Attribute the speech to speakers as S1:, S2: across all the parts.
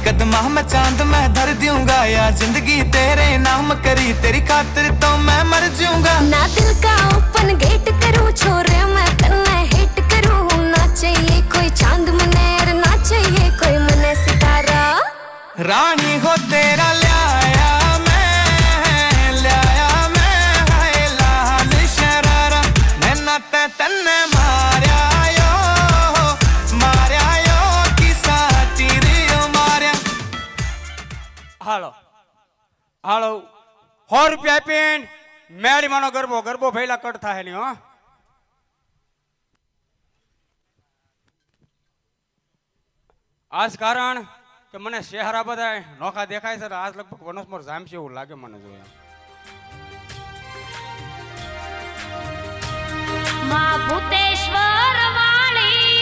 S1: कदमा में चांद मैं धर दूंगा या जिंदगी तेरे नाम करी तेरी खातिर तो मैं मर जाऊंगा
S2: ना दिल का ओपन गेट करूं छोरे मैं तन्ने हिट करूं ना चाहिए कोई चांद मनेर ना चाहिए कोई मने सितारा
S1: रानी हो तेरा ल्याया मैं हाय लाल शरारा मैं नाते तन्ने मार्या यो किसा तीरियो मार्या
S3: હાલો હાલો 100 રૂપિયા આપીને મેરી માનો ગરબો ભેલા કટ થાય નહીં હો આજ કારણ કે મને શહેરા બધા નોખા દેખાય છે આજ લગભગ વનસ્મોર જામશે એવું લાગે મને જોયા
S4: માં ભૂતેશ્વર વાળી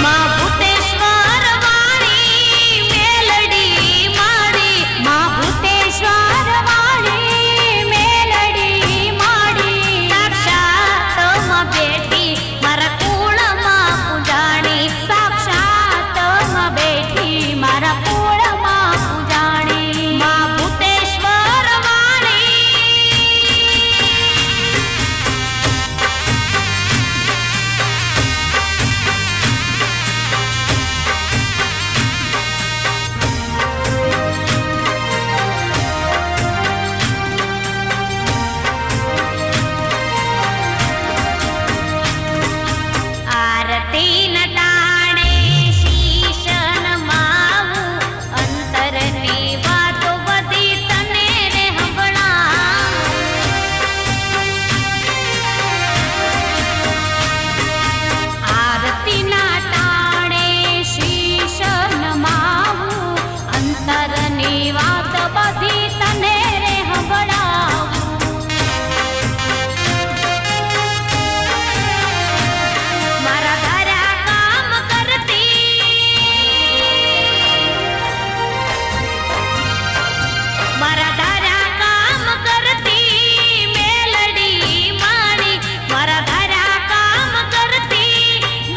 S4: માં ભૂતેશ્વર વાળી મેલડી માડી માં ભૂતેશ્વર વાળી મેલડી માડી સાક્ષાત માં બેઠી મારા કુળમાં પૂજાણી સાક્ષાત માં બેઠી મારા કુળમાં પૂજાણી માં ભૂતેશ્વર વાળી આરતી નટાણે શીશ નમાવું અંતરની વાતો બધી તને રે સંભળાવું આરતી નટાણે શીશ નમાવું અંતરની વાત બધી તને રે સંભળાવું મારા ઘરા કામ કરતી મારા ઘરા કામ કરતી મેલડી માડી મારા ઘરા કામ કરતી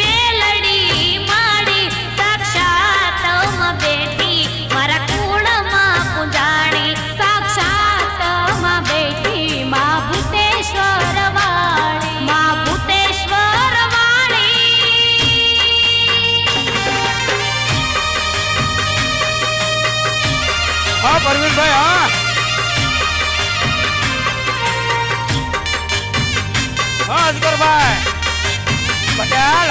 S4: મેલડી માડી સાક્ષાત માં બેઠી મારા કુળમાં પૂજાણી સાક્ષાત માં બેઠી માં ભૂતેશ્વર વાળી માં ભૂતેશ્વર વાળી
S3: હા પરવીનભાઈ હા હા અજગરભાઈ પટેલ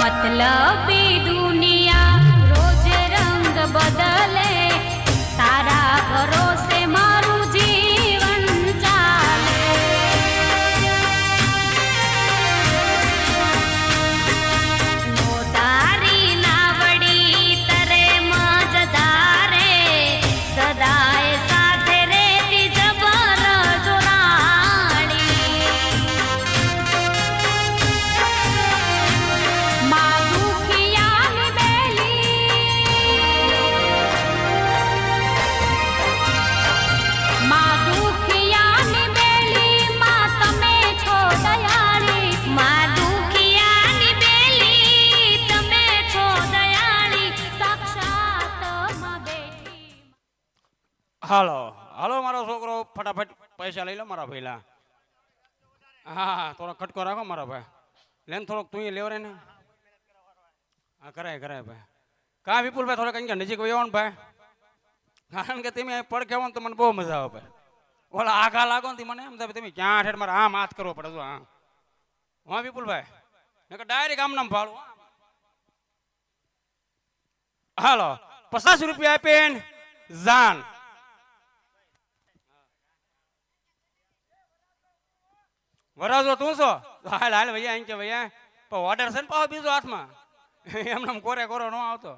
S4: मतलबी दुनिया रोज रंग बदले तारा भरोसे मारू जीवन चाले नो तारी नावड़ी तरे मजदारे सदाए साथे रेती जबर जोराणी માં દુખિયાની બેલી માં દુખિયાની બેલી માં તમે છો દયાળી માં દુખિયાની બેલી તમે છો દયાળી સાક્ષાત માં બેઠી
S3: હાલો હાલો મારો છોકરો ફટાફટ પૈસા લઈ લો મારા ભઈલા હા થોડો ખટકો રાખો મારા ભાઈ લેન થોડોક તું લેવો રે ને હા કરાય ભાઈ કા વિપુલભાઈ થોડા કંઈ નજીક વયો ને ભાઈ કારણ કે તમે પડખે આવો ને તો મને બહુ મજા આવે ભાઈ ઓલા આઘા લાગો ને મને એમ થાય તમે ક્યાં ઠેઠ મારે આમ હાથ કરવો પડે જો હા હા વિપુલભાઈ નકર ડાયરેક્ટ આમ નામ ફાળું હાલો 50 રૂપિયા આપીને જાન વરાજો તું છો હાલ હાલ ભૈયા અહીં કે ભૈયા પણ ઓર્ડર છે ને પાછો બીજો હાથમાં એમને કોરે કોરો ન આવતો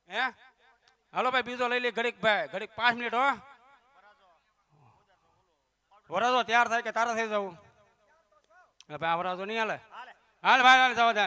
S3: હે હાલો ભાઈ બીજો લઈ લે ઘડીક ભાઈ ઘડીક 5 મિનિટ હો વરાજો તૈયાર થાય કે તારા થઈ જવું ભાઈ આ વરાજો નહીં હાલે હાલ ભાઈ હાલ જવા દે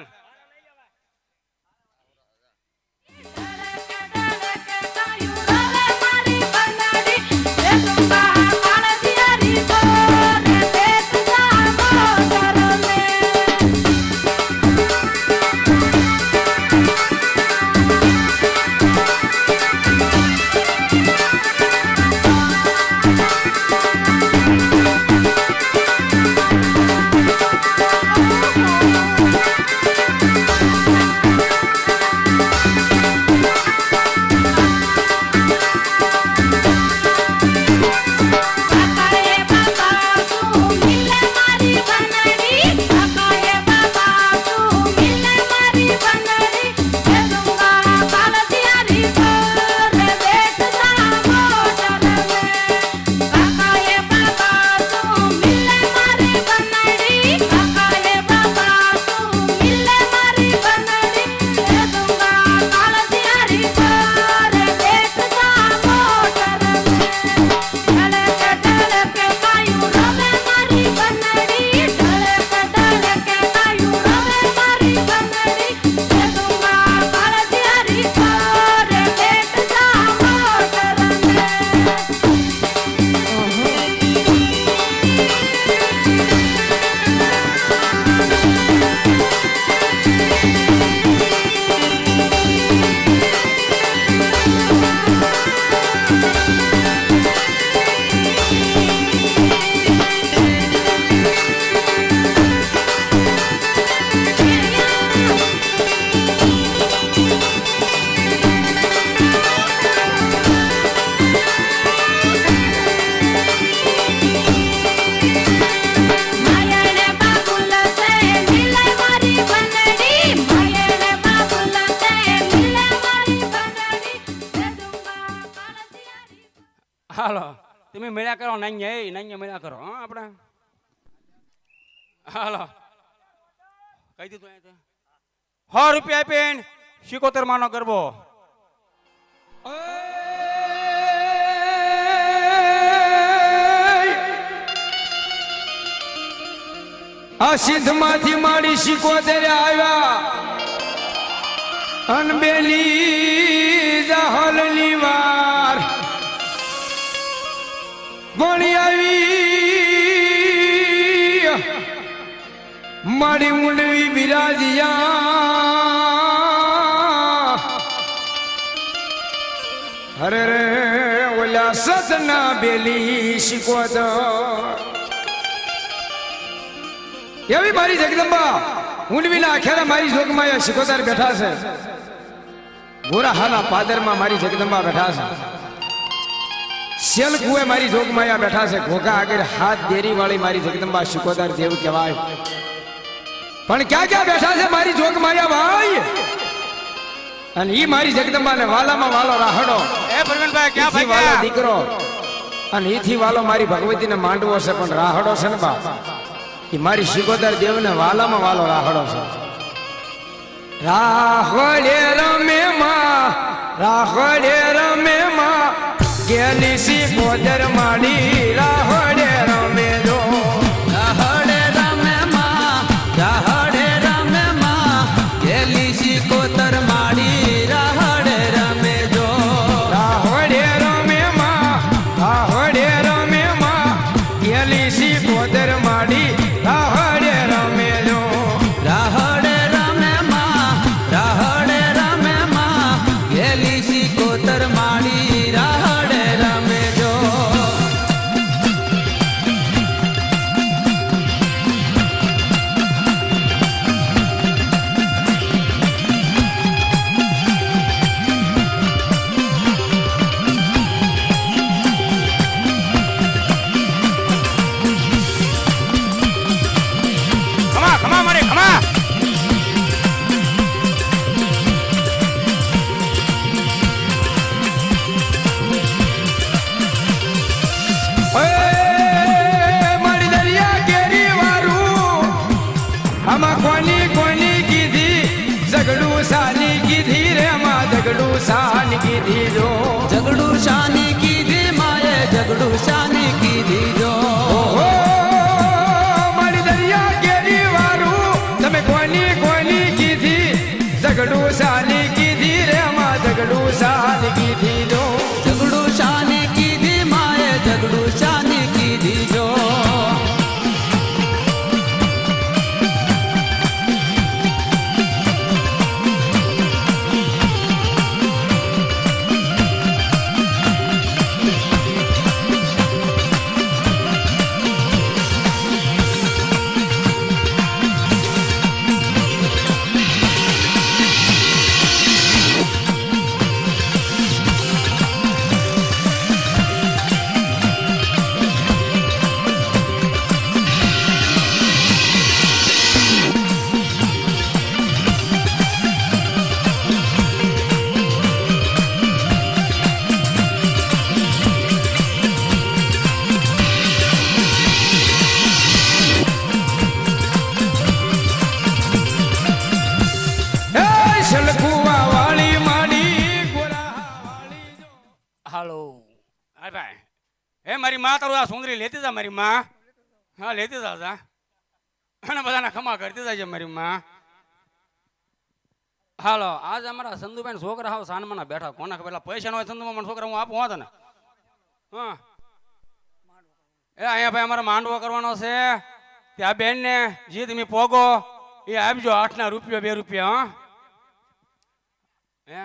S3: હાલો તમે મળ્યા કરો નાન્ય મળ્યા કરો હા આપણે હાલો કહી દીધું અહીંયા 100 રૂપિયા આપીને 75 માનો ગરબો
S5: આ સિંધ માંથી મારી શિકોતેર આવ્યા અનબેલી જહલની વાર વણી આવી મારી ઊંડવી બિરાજિયા અરે રે ઓલા સતના બેલી શિકોતર એવી મારી જગદંબા ઊંડવીના આખેરા મારી જોગમાં શિકોતર બેઠા છે ગોરા હાલા પાદરમાં મારી જગદંબા બેઠા છે શેલ કુએ મારી જોગમાયા બેઠા છે ઘોઘા આગળ હાથ દેરી વાળી મારી જગદંબા શિકોતર દેવ કહેવાય પણ ક્યાં ક્યાં બેઠા છે મારી જોગમાયા ભાઈ અને ઈ મારી જગદંબાને વાલામાં વાલો રાહડો
S3: એ પ્રવીણભાઈ ક્યાં
S5: ઈથી વાલો દીકરો અને ઈથી વાલો મારી ભગવતીને માંડવો છે પણ રાહડો છે ને બાપ ઈ મારી શિકોતર દેવને વાલામાં વાલો રાહડો છે રાહડે રમે માં ગેલી શિકોતર માડી રાહડે રમે જો
S6: રાહડે રમે માં ગેલી શિકોતર માડી રાહડે રમે જો
S5: રાહડે રમે માં ગેલી શિકોતર માડી રાહડે રમે જો
S6: રાહડે રમે માં ગેલી શિકોતર માડી રાહડે રમે જો
S3: ખમા મારે ખમા
S5: મારી દરિયા કેરી વારું આમાં કોની કીધી ઝઘડું સાની કીધી રે માં ઝઘડું સાની કીધી જો
S6: ઝઘડું શાની કીધી માએ ઝઘડું શાની કીધી જો
S5: ઓહો મારી દરિયા કેરી વારું તમે કોની કીધી ઝઘડું સાની કીધી રે માં ઝઘડું સાની કીધી જો
S6: ઝઘડું શાની કીધી માએ ઝઘડું શાની કીધી જો
S5: શલકુવા વાળી માડી ગોરા વાળી જો
S3: હાલો હા ભાઈ એ મારી માં તારું આ સુંદરી લેતી જા મારી માં હા લેતી જા અને બધાને ખમા કરતી જાય મારી માં હાલો આજ અમારા સંધુભાઈ છોકરા હાવ સાનમાના બેઠા કોના પેલા પૈસા ન હોય સંધુમાં છોકરા હું આપું હોત ને હા એ અહીંયા ભાઈ અમારે માંડવો કરવાનો છે ત્યાં બેન ને જે તમે પોગો એ આપજો 8 રૂપિયા 2 રૂપિયા હા હે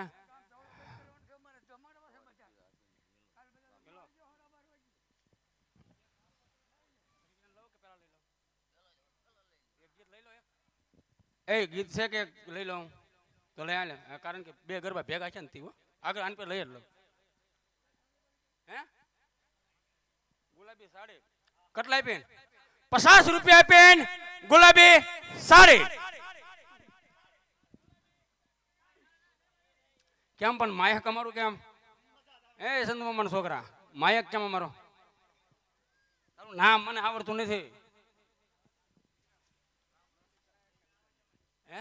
S3: એ ગીત છે કે લઈ લઉં તો લઈ આલે કારણ કે બે ગરબા ભેગા છે ને તી આગળ આન પર લઈ જ લઉં હે ગુલાબી સાડી કેટલા આપીને 50 રૂપિયા આપીને ગુલાબી સાડી કેમ પણ માયા કમારું કેમ એ સંત મામાના છોકરા માયક કેમ અમારો તારું નામ મને આવડતું નથી હે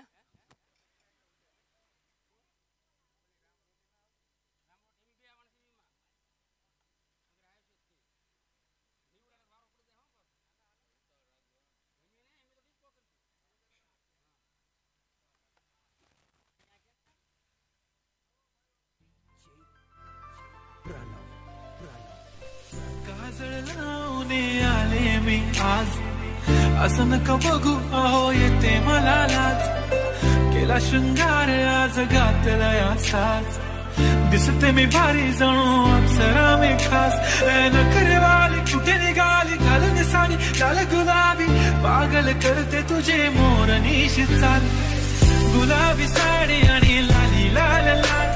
S1: काजळ लावणे आले मी आज असं नका बघू अहो येते मला लाज केला शृंगार आज घातला साज दिसते मी भारी जणू अप्सरा मी खास नखरेवाली कुठे निघाली घालून साडी लाल गुलाबी पागल करते तुझे मोरनीशी चाल गुलाबी साडी आणि लाली लाल लाल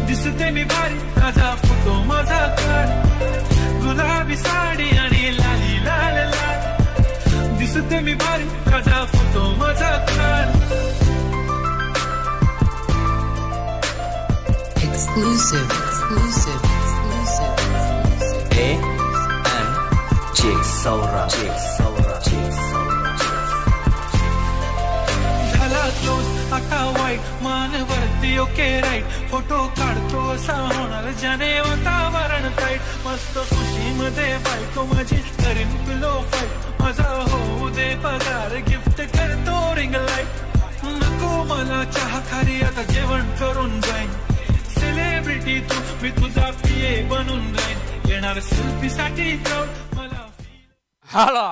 S1: दिसते मी भारी माझा फोटो माझा काढ गुलाबी साडी आणि लाली लाल लाल दिसते मी भारी माझा फोटो माझा काढ
S7: Exclusive. AMG Saura.
S1: झाला क्लोज आता वाईट मानवरती ओके राईट फोटो काढतो असा होणार ज्याने वातावरण टाईट मस्त खुशीमध्ये बायको माझी करीन पिलो फाईट माझा होऊ दे पगार गिफ्ट करतो रिंग लाईट नको मला चहा खारी आता जेवण करून जाईन सेलिब्रिटी तू मी तुझा पिये बनून जाईन येणार सेल्फी साठी क्राऊड मला
S3: હાલો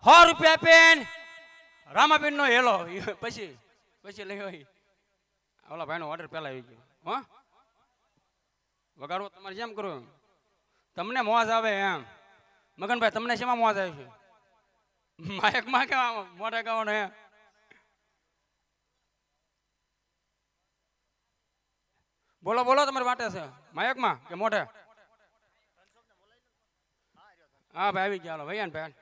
S3: 100 રૂપિયા પેન રામાબેન નો હેલો પછી લઈ હોય ઓલા ભાઈનો ઓર્ડર પહેલા આવી ગયો હો વગાડવો તમારે જેમ કરું તમને મોજ આવે એમ મગનભાઈ તમને શેમાં મોજ આવે છે માયકમાં કેવા મોઢા ગાવાનો હે બોલો બોલો તમારી વાટે છે માયકમાં કે મોઢે હા ભાઈ આવી ગયા હાલો ભાઈ ને ભાઈ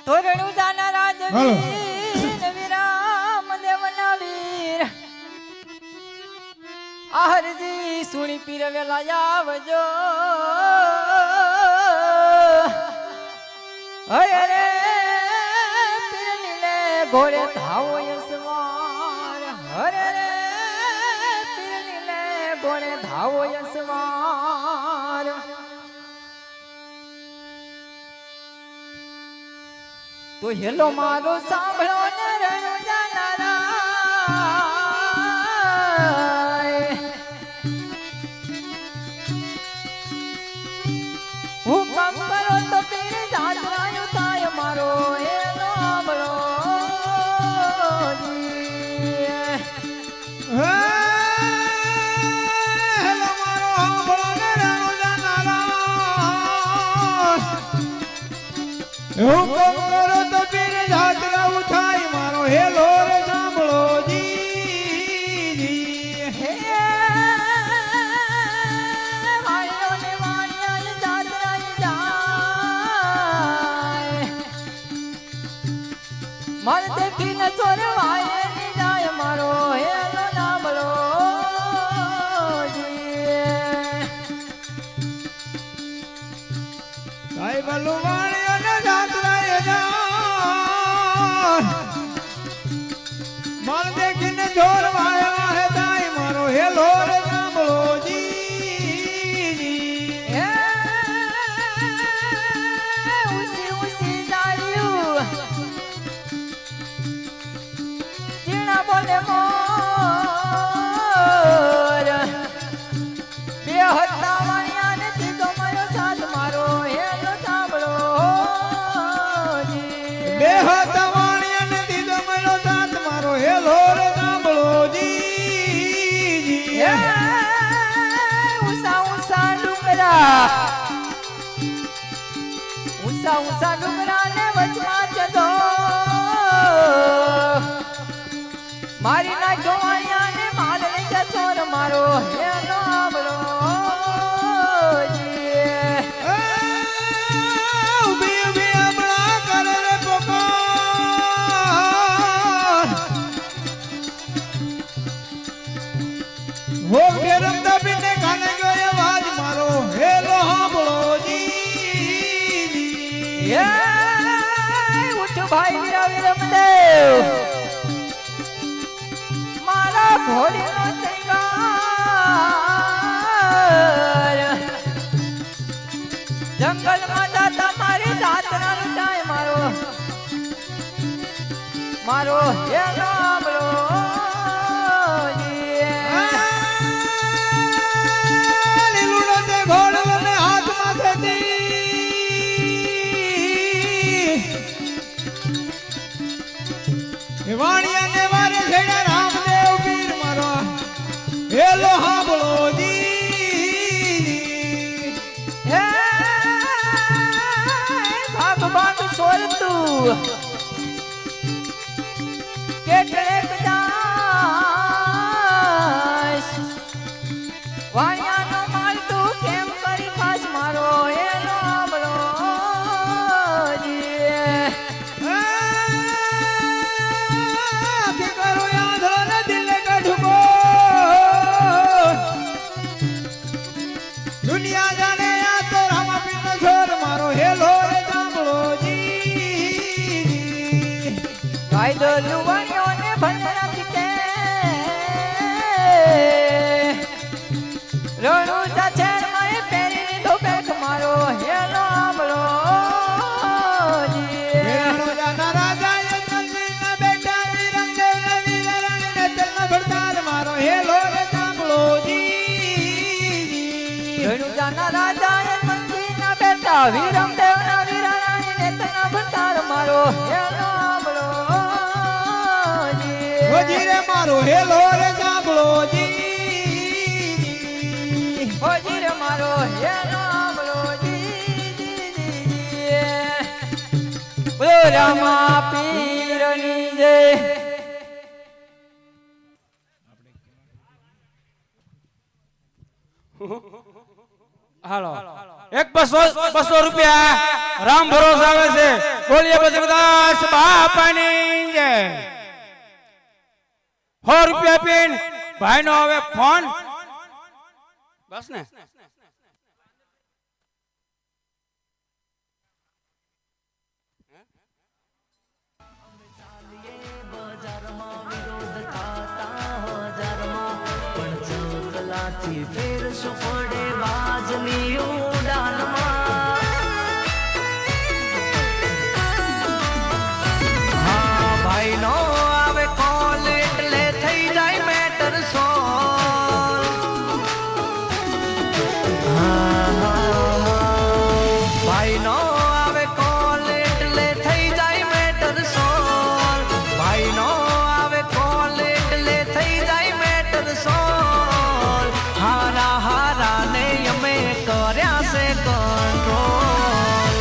S8: ધોરણું જાના રાજવીર વિરામ દેવના વીર આહરજી સુણી પીર વેલા આવજો હરે રે પીર લીલે ઘોડે ધાવો યસવાર હરે રે પીર લીલે ઘોડે ધાવો યસવાર તો હેલો મારો સાંભળો ને રણુ જાનારા હુકમ કરો તો પીર જાતરાયું થાય મારો હેલો સાંભળો
S5: હેલો મારો સાંભળો ને રણુ જાનારા હુકમ કરો તો પીર જાતરા ઉઠાય મારો હેલો રે સાંભળો જી
S8: હે વાળ્યો ને વાળ્યા જાતરાય જાય મન દેખીને ચોરવાય ની જાય મારો હેલો સાંભળો
S5: સાઈ બલુ વાણિયો ને જાતરાએ જા મન દેખીને જોરવાયા હે તાઈ મારો હેલો રે સાંભળો જી
S8: હે ઉસી ઉસી જાળ્યું જીણા બોલે મોર બે હતા વાણિયા ને દીધો મારો સાથ મારો હેલો સાંભળો જી
S5: એ હતા વાણિયાને દીધો મનો દાંત મારો હેલો રે ગામડોજી
S8: એ ઉષા ઉષા ડુંગરા ઉષા ઉષા ડુંગરા ને વચમાં જતો મારી ના જોવાણિયા ને માર લઈ જતો મારો હે ગામડો
S5: ઉભી ઉભી હમણાં કરે રે પોકાર હો કે રમતા પીને કાને ગયો અવાજ મારો હેલો હાંભળોજી
S8: એ ઉઠ ભાઈ વીરા વિરમદેવ મારા ઘોડીનો શૃંગાર જંગલમાં દાતા મારી દાતરા લૂંટાય મારો મારો હે ગામડો
S5: લીલુડો તે ઘોડો ને હાથમાં થતી એ વાણિયા ને મારે છેડા રામદેવ પીર મારો હેલો હાંભળોજી
S8: હે ભગવાન સોરતું કેટલેક દાસ વાણિયાનો માલ તું કેમ કરી ખાસ મારો એ રામડો
S5: કે કરો યાદ ને દિલ કઢકો દુનિયા જાણે આ તો રામા પીરનો છોર મારો હેલો રે ગામડોજી
S8: કાયદો લુવાણીઓને ભંડરા પીતે રણુ ચાચેરમાં એ પહેરી લીધો બેઠ મારો હે રામડો
S5: હેરાનો જાના રાજા એ મંદિરના બેટા વિરંગદેવ ને વીરાણી ને તેલના ભડતાર મારો હેલો રે ગામડોજી
S8: રણુ જાના રાજા એ મંદિરના બેટા વિરમદેવના વીરાણી ને તેના ભંડાર મારો હે રામડો
S5: હોજી રે મારો હેલો રે ગામડોજી
S8: હોજી રે મારો હે રામડો બોલો રામા પીરની જય
S3: હાલો એક 200 રૂપિયા રામ ભરોસ આવે છે બોલીએ બદ્રદાસ બાપાની જય 100 રૂપિયા પીન ભાઈ નો હવે ફોન બસ ને
S7: ફેર સુપડે બાજની ઉડાનમાં હા ભાઈ નો આવે કોલ એટલે થઈ જાય મેટર સોલ ભાઈ નો આવે કોલ એટલે થઈ જાય મેટર સોલ ભાઈ નો આવે કોલ એટલે થઈ જાય મેટર સોલ હારા હારા ને અમે કર્યા છે કંટ્રોલ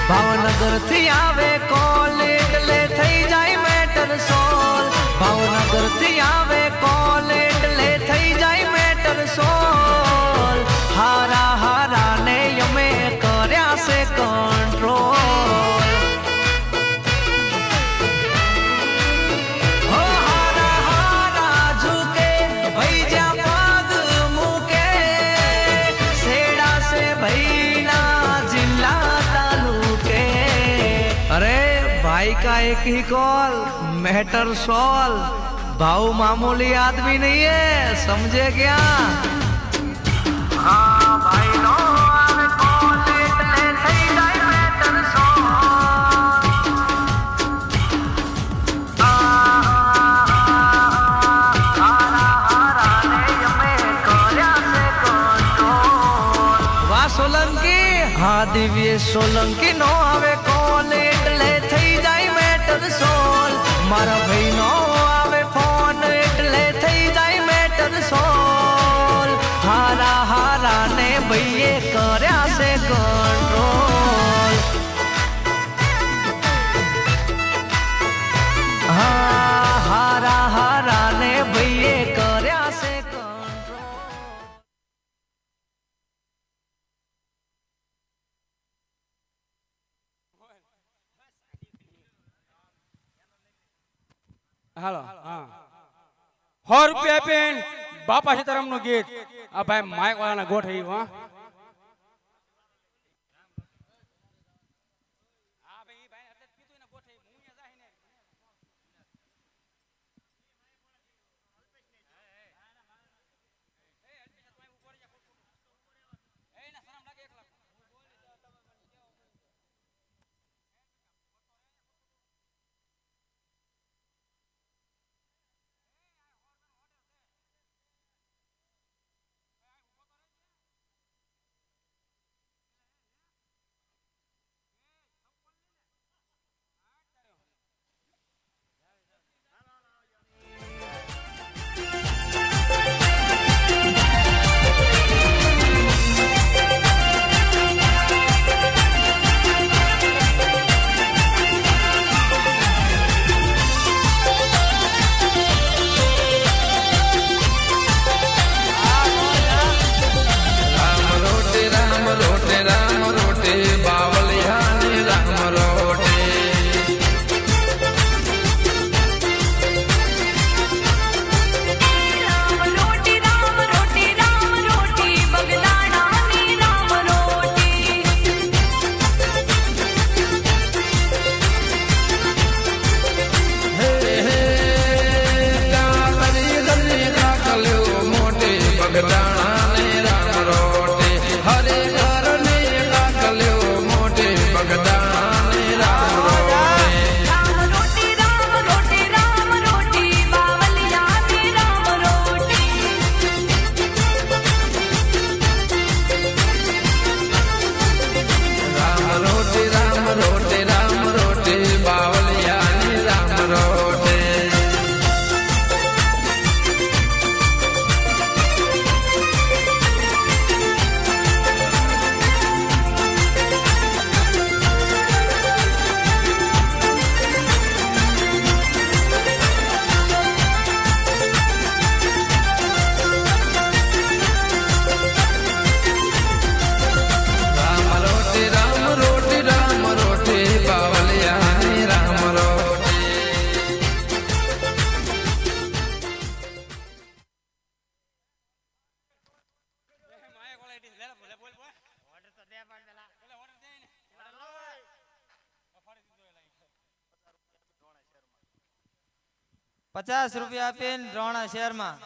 S7: ભાવનગર થી આવે કોલ એટલે થઈ જાય મેટર સોલ ભાવનગર થી આવે કોલ એટલે થઈ જાય મેટર સોલ હારા હારા ને અમે કર્યા છે કંટ્રોલ હો હારા હારા ઝુકે ભઈ જ્યાં પગ મૂકે સેડા સે ભઈ ના જિલ્લા તાલુકે અરે भाई का एक ही कॉल मैटर सॉल्व भाव मामूली आदमी नहीं है समझे क्या हाँ भाई नो आवे कॉल એટલે થઈ જાય મેટર સોલ્વ હા દિવ્ય સોલંકી નો આવે કોલ એટલે થઈ જાય મેટર સોલ મારા ભાઈ નો આવે ફોન એટલે થઈ જાય મેટર સોલ હારા હારા ને ભાઈએ કર્યા છે કંટ્રોલ હા હારા હારા ને ભાઈએ કર્યા છે કંટ્રોલ
S3: હાલો હા 100 રૂપિયા આપીને બાપા સીતારામ નું ગીત આ ભાઈ માઇક વાળાના ગોઠવ્યું હા
S8: ₹50 આપીને રોણા શહેરમાં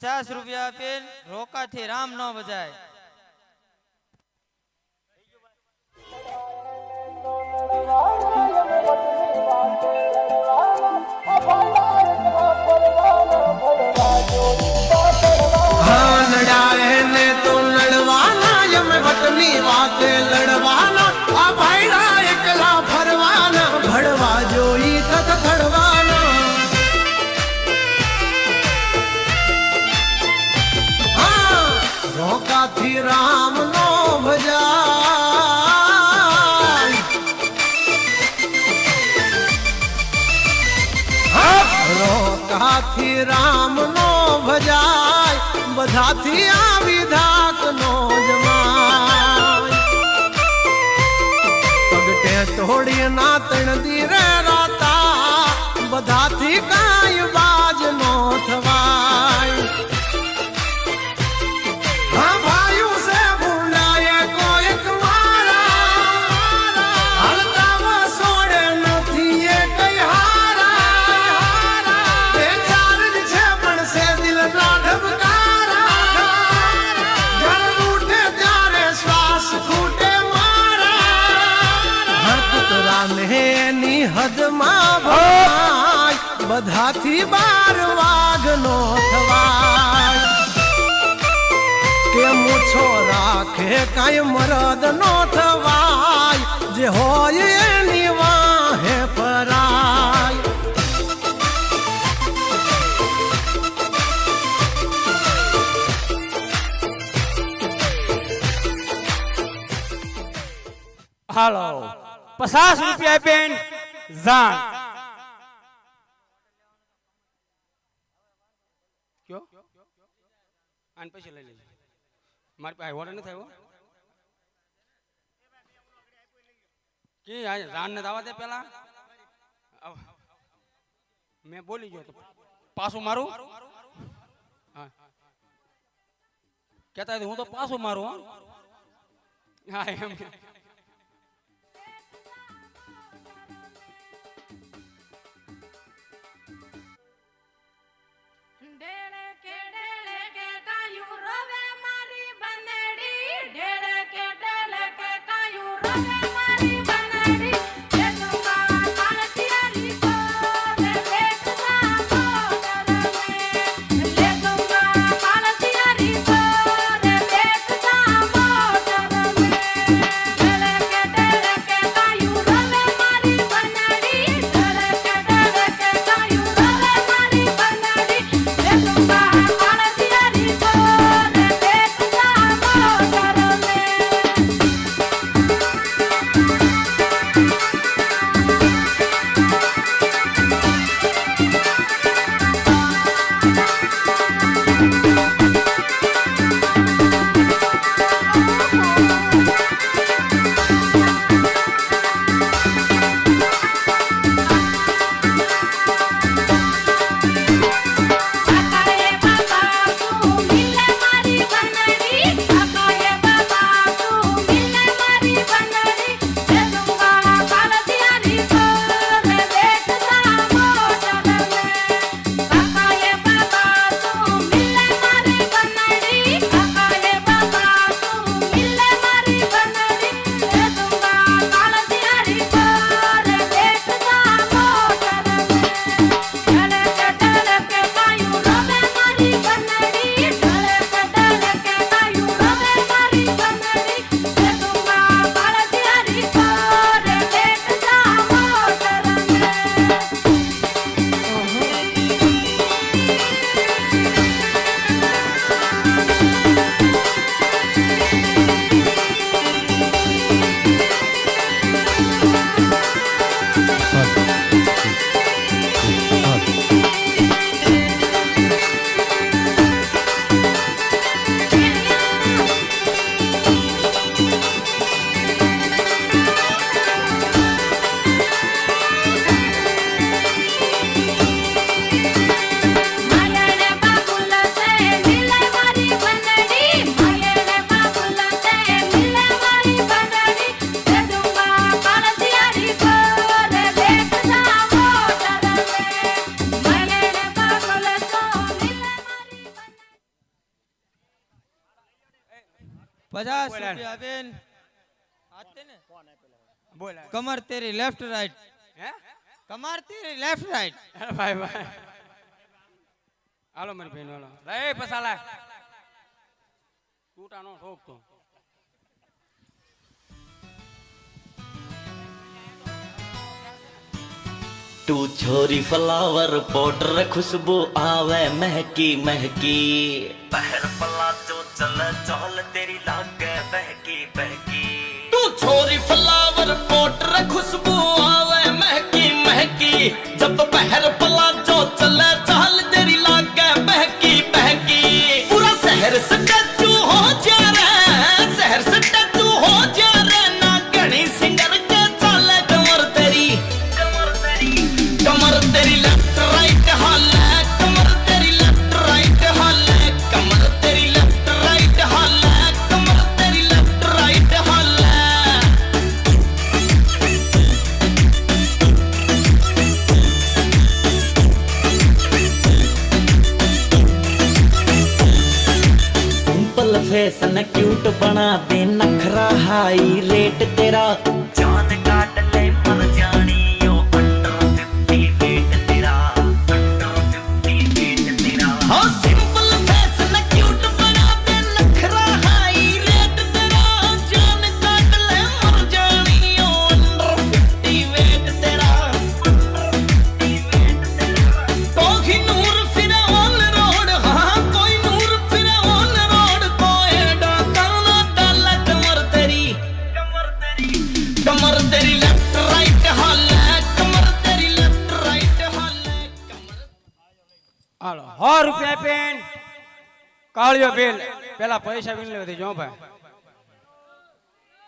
S8: ₹50 આપીને રોકાથી રામ ન બજાય.
S7: हाँ लड़ाए ने तो लड़वाना यम वतनी वाते लड़वाना आ भाईड़ा एकला फरवाना भड़वा जोई तत थड़वाना हाँ रोका थी राम नो भजाय रोका थी राम नो भजाय बधाथी आवी धाक नो जमाय पगटे तोड़ी ना तण दी रे राता बधाथी काई बाज नो थवाय हाँ भाइयों से भूलाए को एक मारा हलता वो सोड़े नथी ये कई हारा बेचार छे पण से दिल ना ढबकारा जल उठे त्यारे श्वास फूटे मारा हर पुतरा ने नी हद मां भाई बधाथी बार वाग नो थवाय के मुछो राखे काई मरद नो थवाय जे होय एनी वाहे पराय
S3: હાલો 50 રૂપિયા આપીને જાણ કયો આને પછી લઈ લેજો મારી પાસે ઓર્ડર નથી આવ્યો કે આ જાણ ને દાવા દે પેલા મેં બોલી ગયો તો પાછું મારું હા કહેતા હું તો પાછું મારું હા એમ
S8: रुपया बेन आते ने
S3: બોલ
S8: कमर तेरी लेफ्ट राइट
S3: હે
S8: कमर तेरी लेफ्ट राइट
S3: ભાઈ ભાઈ હાલો મારી બેન હાલો લઈ પસાલા ટૂટા નો ઠોકતો
S9: तू छोरी फ्लावर पाउडर खुशबू आवे महकी महकी पहर पला जो चल चल तेरी लागे बहकी बहकी तू छोरी फ्लावर पाउडर खुशबू आवे महकी महकी जब पहर पला जो चल चल तेरी लागे बहकी बहकी पूरा शहर से टचू हो जा रहा शहर से टचू हो जा रहा ना गणी सिंगर के चाले कमर तेरी कमर तेरी लेफ्ट राइट हाल कमर तेरी लेफ्ट राइट हाल कमर तेरी लेफ्ट राइट हाल कमर तेरी लेफ्ट राइट हाल सिंपल फेस न क्यूट बना दे नखरा हाई रेट तेरा जान काट ले मर जानी ओ अंडर 50 वेट तेरा अंडर 50 वेट तेरा हाँ सिंपल फेस न क्यूट बना दे नखरा हाई रेट तेरा जान काट ले मर जानी ओ अंडर 50 वेट तेरा कोई नूर फिर ऑन रोड हाँ कोई नूर फिर ऑन रोड कोई डाका ना डाला कमर तेरी लेफ्ट राइट हाल कमर तेरी लेफ्ट राइट हाल कमर
S3: હાલો 100 રૂપિયા પેન કાળિયો બેલ પેલા પૈસા વીન લેવા જો ભાઈ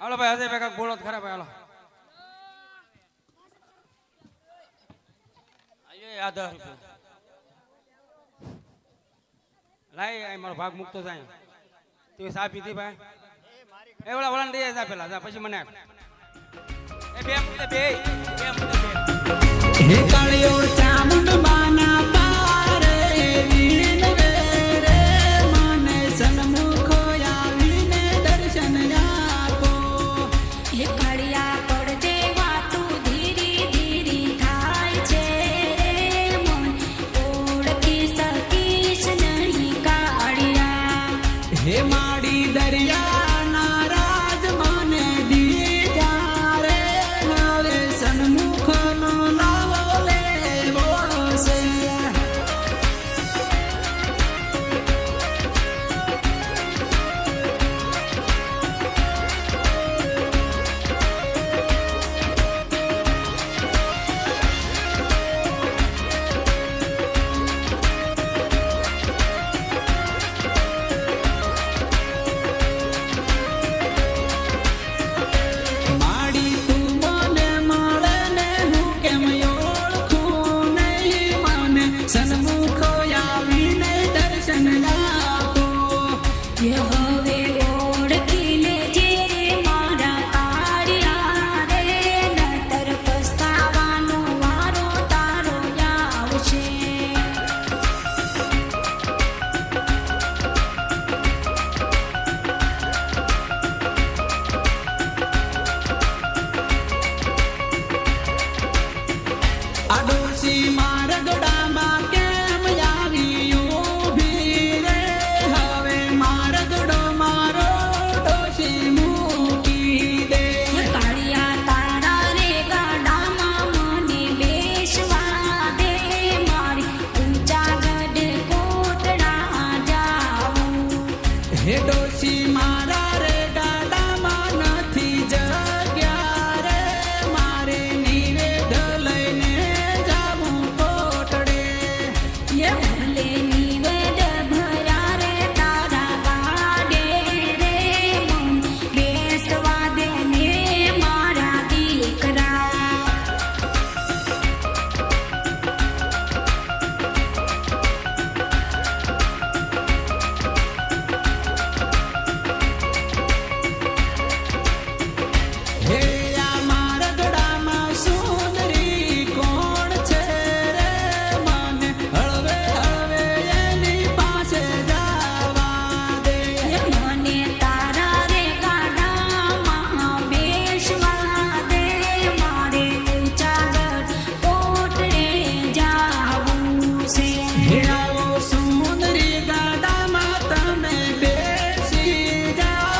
S3: હાલો ભાઈ હજે ભેગા બોલો ખરા ભાઈ હાલો આયો 10 રૂપિયા લાઈ આ મારો ભાગ મુકતો જાય તું સા પીધી ભાઈ એ ઓલા વળાને દે જા પેલા જા પછી મને આપ એ બે મૂકી દે બે મૂકી દે
S6: हे कालियो चामुंड माना पारे वीण वे रे माने सन्मुखो आवीने दर्शन आपो
S4: હે કાળિયા પડદે વાતું ધીરી ધીરી થાય છે રે મન ઓળખી શકીશ નહીં કાળિયા
S6: हे माड़ी दरिया नाराज माने दीजा रे नावे सन्मुख नो लावो ले वो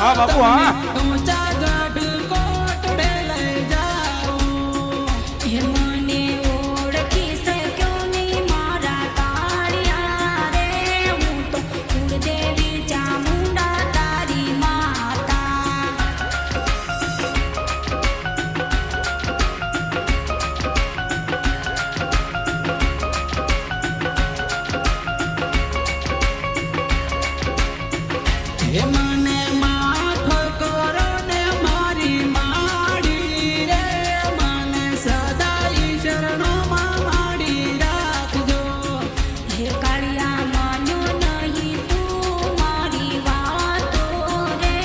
S3: હા બાપુ હા
S6: ઊંચા ગઢ કોટડે લઈ જાઓ.
S4: હે મને ઓળખી શક્યો ની મારા કાળિયા રે હું તો કુળદેવી ચામુંડા તારી માતા.
S6: હે મને માફ કરો ને મારી માડી રે, મને સદાય શરણોમાં માડી રાખજો.
S4: હે કાળિયા માન્યો નહીં તું મારી વાતો રે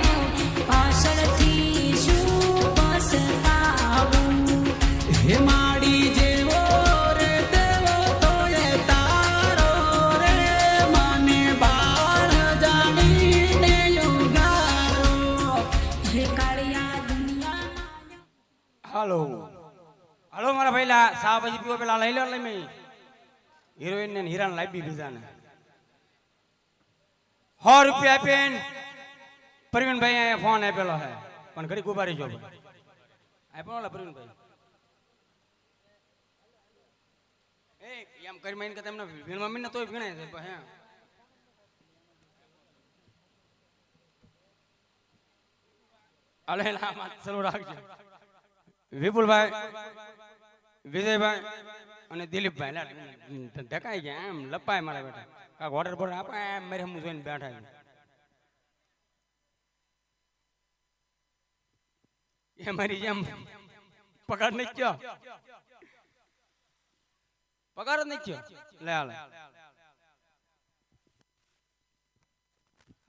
S4: હું પાછળથી શું પસ્તાવું.
S6: હે માડી જેવો રે તેવો તોય તારો રે, મને બાળ જાણીને યુગારો.
S4: હે કાળિયા દુનિયા
S3: હાલો હાલો મારા ભાઈલા સા પછી પીવો પેલા લઈ લો લઈ મેં હિરોઈન ને હીરાન લાવી બીજાને 100 રૂપિયા આપીને પ્રવીણભાઈ અહીંયા ફોન આપેલો હે પણ ઘડી ઉભારી જો આપ્યો ઓલા પ્રવીણભાઈ એ એમ કરી માઈને કે તમને વીણવા મીને તોય વીણાય છે હે અલે લામાં શરૂ રાખજો વિપુલભાઈ વિજયભાઈ અને દિલીપભાઈ ઢકાઈ ગયા એમ લપાય મારા બેટા કાક વોટર બોટલ આપે એમ મારે હું જોઈને બેઠા છે એ મારી જેમ પગાર નહીં થયો પગાર જ નહીં થયો લે હાલે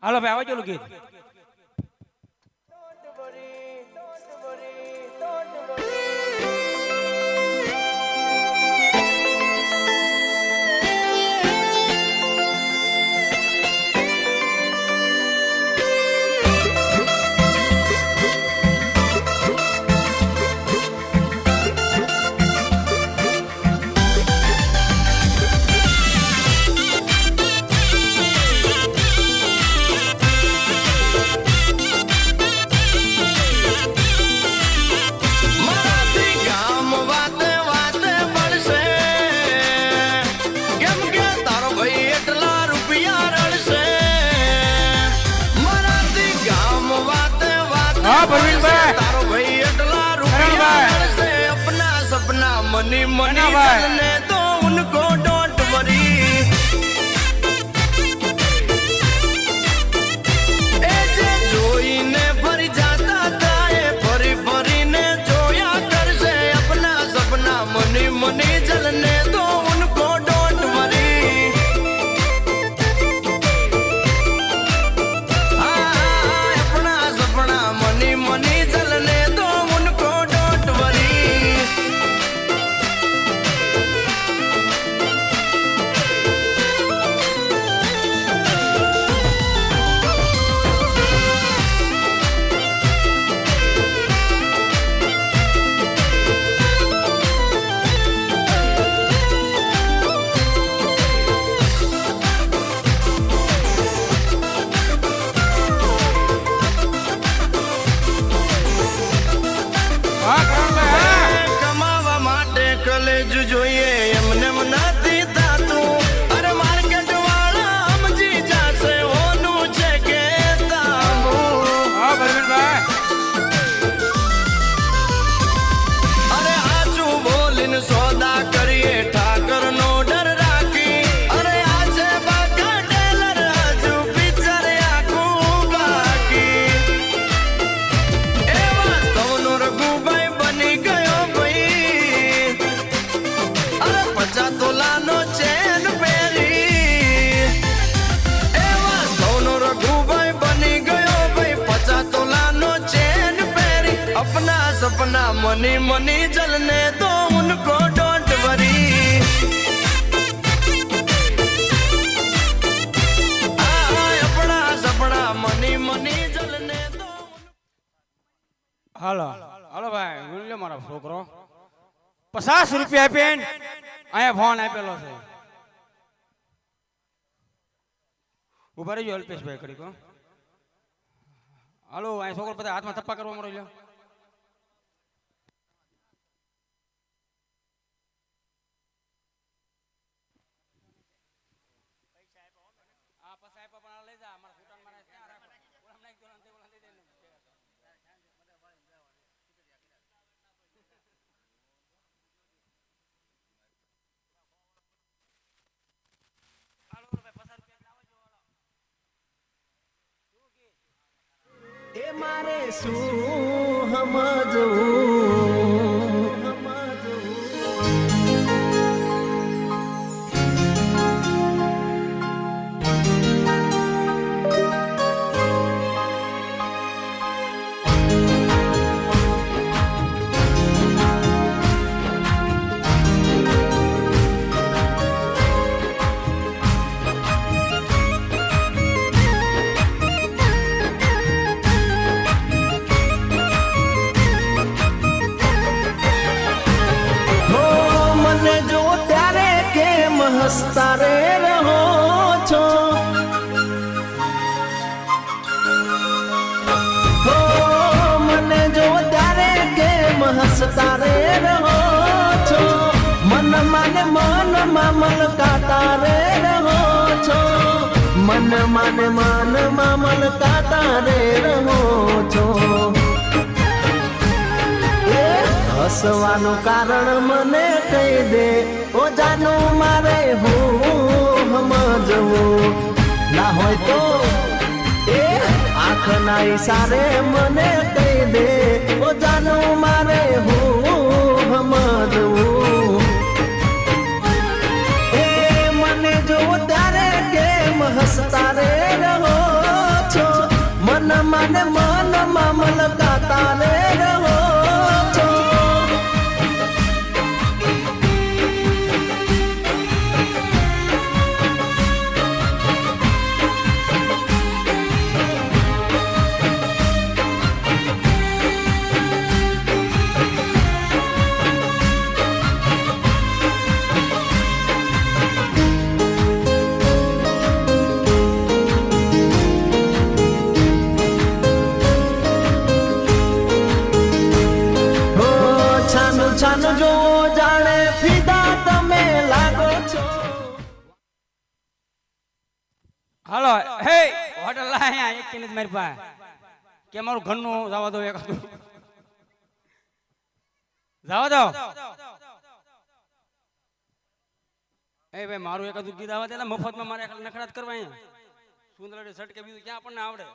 S3: હાલો ભાઈ આવો ચાલુ ગીત
S7: मनी मनी चलने दो उनको डोंट वरी ए जे जोईने भरी जाता था ए भरी भरी ने जोया कर से अपना सपना मनी मनी चलने दो उनको डोंट वरी अपना सपना मनी मनी चलने दो उनको डोंट वरी કમાવા માટે કલેજ જોઈએ એમને નથી થાતું અરે માર્કેટ વાળા સમજી જાશે ઓનું છે કે તાંબુ અરે આચું બોલીને સોદા કરીએ ઠાકર નો ડર રાખી અરે આ છે બાકા ટેલર આજુ પિક્ચર આખું બાકી એ વાસ્તવનો રઘુભાઈ બની ગયો ભાઈ અરે 50 તોલાનો ચેન પહેરી એ વાસ્તવનો રઘુભાઈ બની ગયો ભાઈ 50 તોલાનો ચેન પહેરી अपना सपना मनी मनी जलने दो उनको डोंट वरी अपना सपना मनी मनी जलने दो
S3: હાલો હાલો ભાઈ ગુલ્યો મારો છોકરો 50 રૂપિયા આપીને અહીંયા ફોન આપેલો છે ઉભા રહેજો અલ્પેશભાઈ કરી કહો હાલો આ છોકરો બધા હાથમાં થપ્પા કરવા મળો લ્યો
S7: એ મારે શું સમજવું હસતા રે રહો છો હો મને જો ત્યારે કેમ હસતા રે રહો છો મન માને મનમાં મલકાતા રે રહો છો મન માને મનમાં મલકાતા રે રહો છો હસવાનું કારણ મને કહી દે ઓ જાનું મારે હું સમજવું ના હોય તો એ આંખના ઈશારે મને કહી દે ઓ જાનું મારે હું સમજવું એ મને જો ત્યારે કેમ હસતા રે રહો છો મન માને મનમાં મલકાતા રે રહો છો છાનું જો જાણે ફિદા તમે લાગો છો
S3: હાલો હે હોટલ લાયા એક મિનિટ મારી પાસે કે મારું ઘરનું જવા દો એકાદું જવા દો એ ભાઈ મારું એકાદું ગીત આવવા દે મફતમાં મારે નખરાત કરવા અહીંયા સુંદરડી શર્ટ કે બીજું ક્યાં આપણને આવડે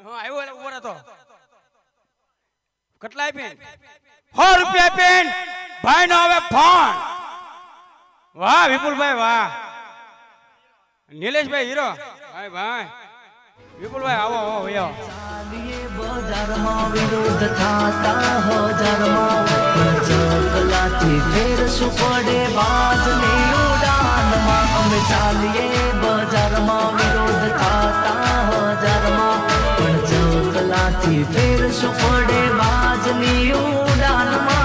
S3: હા આવ્યો એટલે ઉભો રહેતો કેટલા આપી 100 રૂપિયા પેન ભાઈ નો હવે ફોન વાહ વિપુલભાઈ વાહ નીલેશભાઈ હીરો ભાઈ ભાઈ વિપુલભાઈ આવો આવો ભૈયા
S7: ચાલીએ બજારમાં વિરોધ થતા હજારમાં ચકલાથી ફેરશું પડે બાજની ઉડાનમાં અમે ચાલીએ બજારમાં વિરોધ થતા હજારમાં પણ ચકલાથી ફેરશું પડે બાજની ઉડાનમાં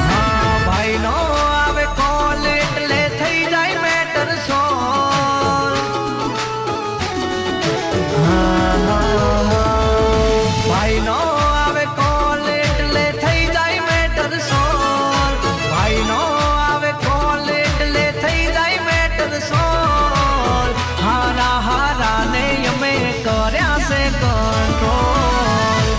S7: હા ભાઈનો આવે કોલ એટલે થઈ જાય મેટર સોલ ભાઈનો આવે કોલ એટલે થઈ જાય મેટર સોલ ભાઈનો આવે કોલ એટલે થઈ જાય મેટર સોલ હારા હારા ને અમે કર્યા છે કંટ્રોલ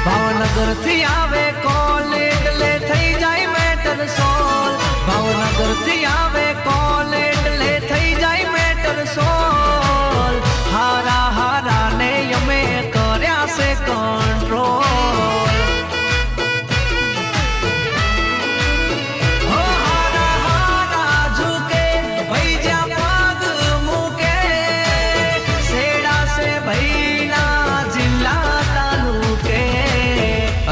S7: ભાવનગર થી આવે કોલ એટલે થઈ જાય મેટર સોલ ભાવનગર થી આવે કોલ એટલે થઈ જાય મેટર સોલ હારા હારા ને અમે કર્યા છે કંટ્રોલ હો હારા હારા ઝુકે ભાઈ જ્યાં પગ મૂકે સેડા સે ભાઈ ના જિલ્લા તાલુકે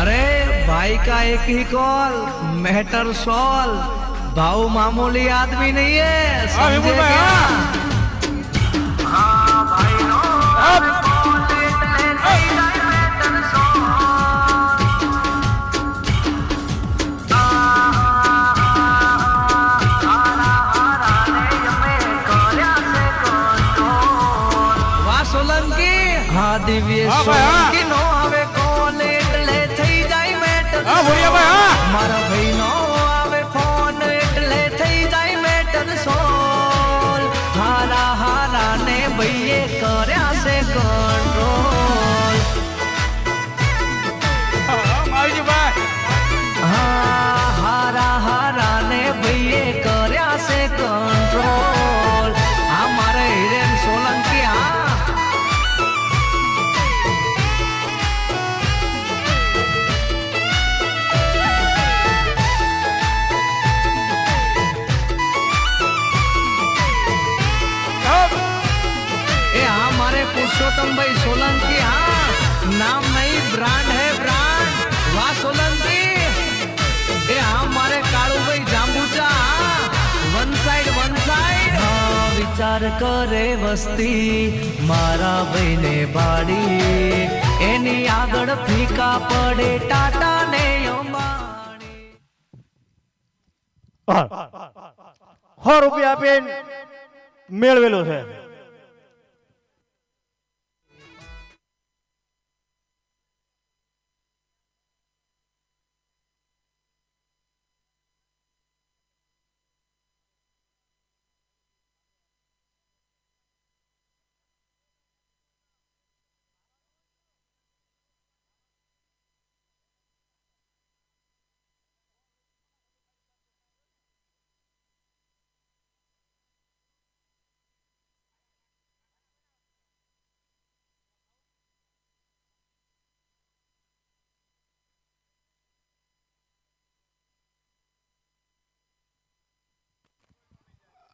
S7: अरे भाई का एक ही कॉल मैटर सॉल्व भाव मामूली आदमी नहीं है समझे क्या? हाँ भाई नो call એટલે થઈ જાય matter solve. દિવ્ય
S3: હા ભાઈ, હા.
S7: સોલંકી નો આવે કોલ એટલે થઈ જાય મેટર
S3: હા ભોળિયાભાઈ હા
S7: મારા ભાઈ નો આવે ફોન એટલે થઈ જાય મેટર સોલ હારા હારા ને ભાઈએ કર્યા છે કંટ્રોલ
S3: માવજીભાઈ
S7: હા હારા હારા ને ભાઈએ કર્યા છે કંટ્રોલ આ મારે હિરેન સોલંકી હા ए हाँ मारे पुरुषोत्तम भाई सोलंकी हाँ नाम नहीं ब्रांड है ब्रांड वाह सोलंकी ए हाँ मारे कालू भाई जांबूचा वन साइड हाँ विचार करे वस्ती मारा भाई ने बाड़ी एनी आगड़ फीका पड़े टाटा ने अंबाणी
S10: 100 રૂપિયા આપીને મેળવેલો છે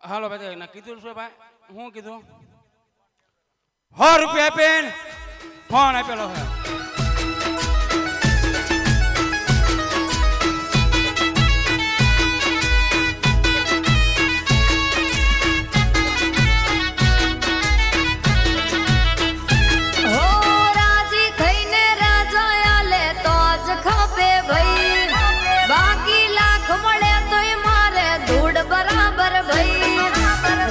S3: હાલો ભાઈ ના કીધું છે ભાઈ હું કીધું 100 રૂપિયા આપીને ફોન આપેલો છે
S2: હો રાજી થઈને રાજા આલે તો જ ખપે ભાઈ બાકી લાખ મળે તોય મારે ધૂળ બરાબર ભાઈ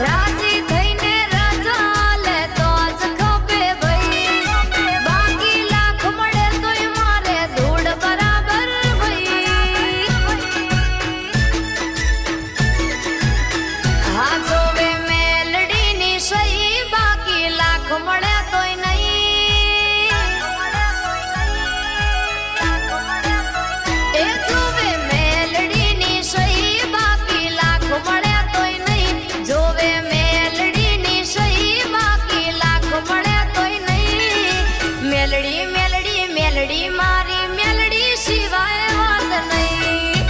S2: રાજી થઈને રાજા આલે તો જ ખપે ભાઈ બાકી લાખ મળે તોય મારે ધૂળ બરાબર ભાઈ હા જોવે મેલડીની સહી બાકી લાખ મળે તોય નહીં એ જોવે મેલડીની સહી બાકી લાખ મળે તોય નહીં જોવે મેલડીની સહી બાકી લાખ મળે તોય નહીં મેલડી મેલડી મેલડી મારી મેલડી સિવાય વાત નહીં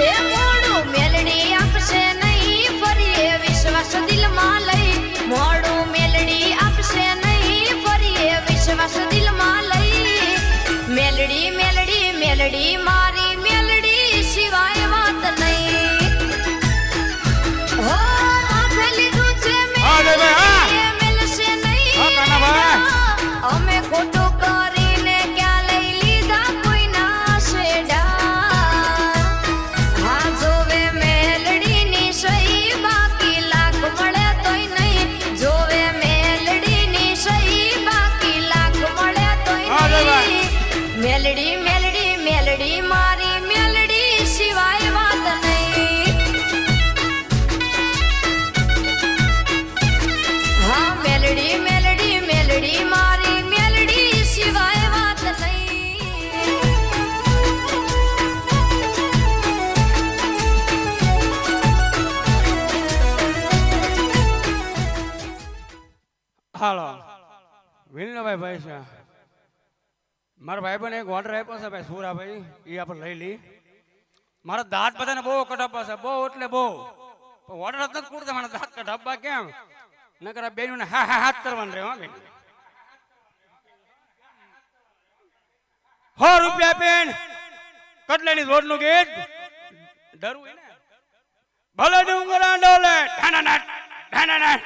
S2: એ મોડું મેલડી આપશે નહીં ફરી એ વિશ્વાસ દિલમાં લઈ મોડું મેલડી આપશે નહીં ફરી એ વિશ્વાસ દિલમાં લઈ મેલડી મેલડી મેલડી મારી મેલડી સિવાય વાત નહીં હો માથે લીધું છે
S3: હા જય ભાઈ, હા.
S2: મેલડી એ મેલશે
S3: હા, કાનાભાઈ.
S2: નહીં અમે ખોટું કરીને ક્યાં લઈ લીધા કોઈના શેડા હા જોવે મેલડીની સહી બાકી લાખ મળે તોય નહીં જોવે મેલડીની સહી બાકી લાખ મળે તોય
S3: હા, જય ભાઈ.
S2: નહીં મેલડી મેલડી મેલડી મારી મેલડી સિવાય વાત નહીં હા મેલડી મેલડી મેલડી મારી મેલડી સિવાય વાત નહીં
S3: હાલો વિનોભાઈ ભાઈ છે મારા ભાઈ બને એક ઓર્ડર આપ્યો છે ભાઈ સુરાભાઈ એ આપણે લઈ લઈ મારા દાંત બધાને બહુ કઢાપવા છે બહુ એટલે બહુ ઓર્ડર જ નથી પૂરતા મારા દાંત કઢાપવા કેમ નકર આ બેનું હા હા હાથ કરવાનું રહે બેન 100 રૂપિયા પેન કટલેની રોડ નું ગીત ડરવું ને ભલે ડુંગરા ડોલે ઠાનાના ઠાનાના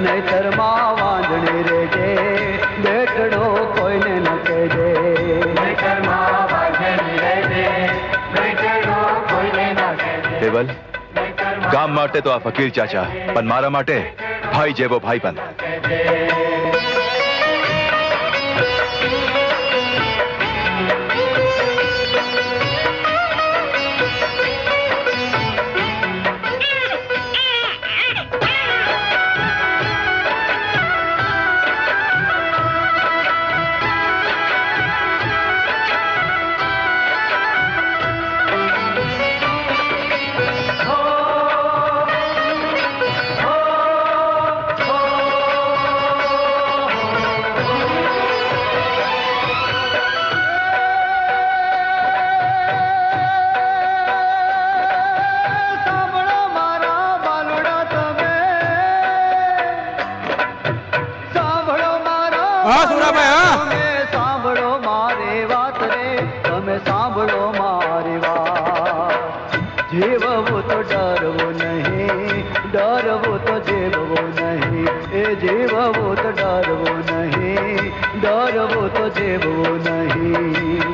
S11: નહીતર માં વાંધણી રેજે બેટડો કોઈને ન કહેજે નહીતર માં વાંધણી રેજે બેટડો કોઈને ન કહેજે
S12: દેવલ ગામ માટે તો આ ફકીર ચાચા પણ મારા માટે ભાઈ જેવો ભાઈ પણ
S3: હા સુરાભાઈ હા
S11: તમે સાંભળો મારી વાત રે તમે સાંભળો મારી વાત જીવવું તો ડરવું નહીં ડરવું તો જીવવું નહીં એ જીવવું તો ડરવું નહીં ડરવું તો જીવવું નહીં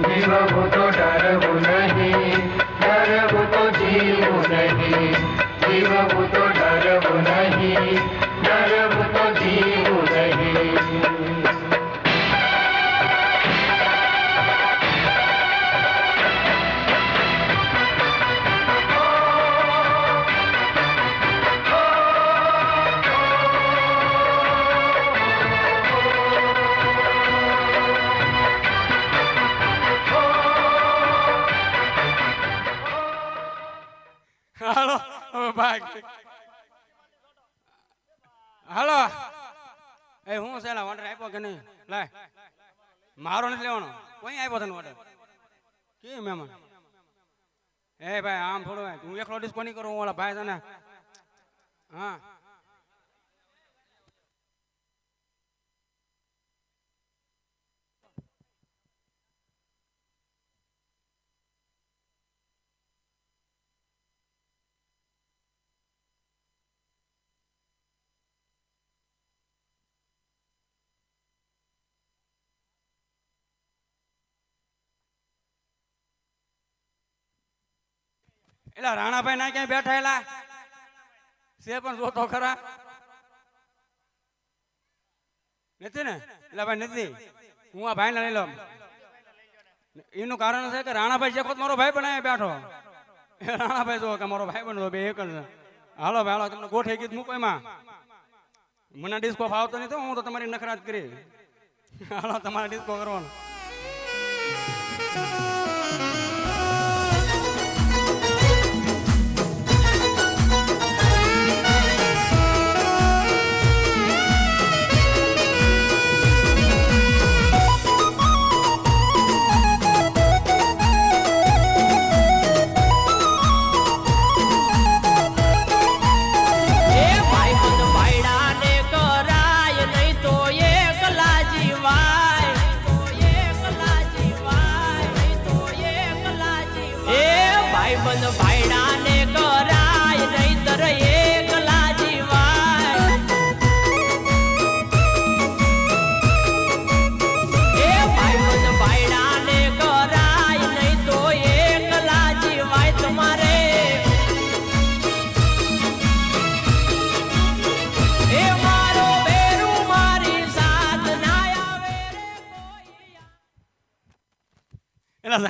S11: જીવવું તો ડરવું નહીં ડરવું તો જીવવું નહીં જીવવું તો ડરવું નહીં ડરવું તો જીવવું નહીં
S3: હાલો ભાઈ હાલો એ હું છે ઓર્ડર આપ્યો કે નહીં લાય મારો નથી લેવાનો કોઈ આપ્યો તને ઓર્ડર કે મહેમાન એ ભાઈ આમ થોડું હું એકલો ડિસ્કો નહીં કરું ઓલા ભાઈ તને હા એલા રાણાભાઈ ના ક્યાંય બેઠા એલા સે પણ જોતો ખરા નથી ને એલા ભાઈ નથી હું આ ભાઈ ને લઈ લઉં એનું કારણ છે કે રાણાભાઈ જે ખોટ મારો ભાઈ બનાવે બેઠો રાણાભાઈ જો કે મારો ભાઈ બનતો બે એક જ હાલો ભાઈ હાલો તમને ગોઠે ગીત મૂકો એમાં મને ડિસ્કો ફાવતો નહીં તો હું તો તમારી નખરાત કરી હાલો તમારે ડિસ્કો કરવાનો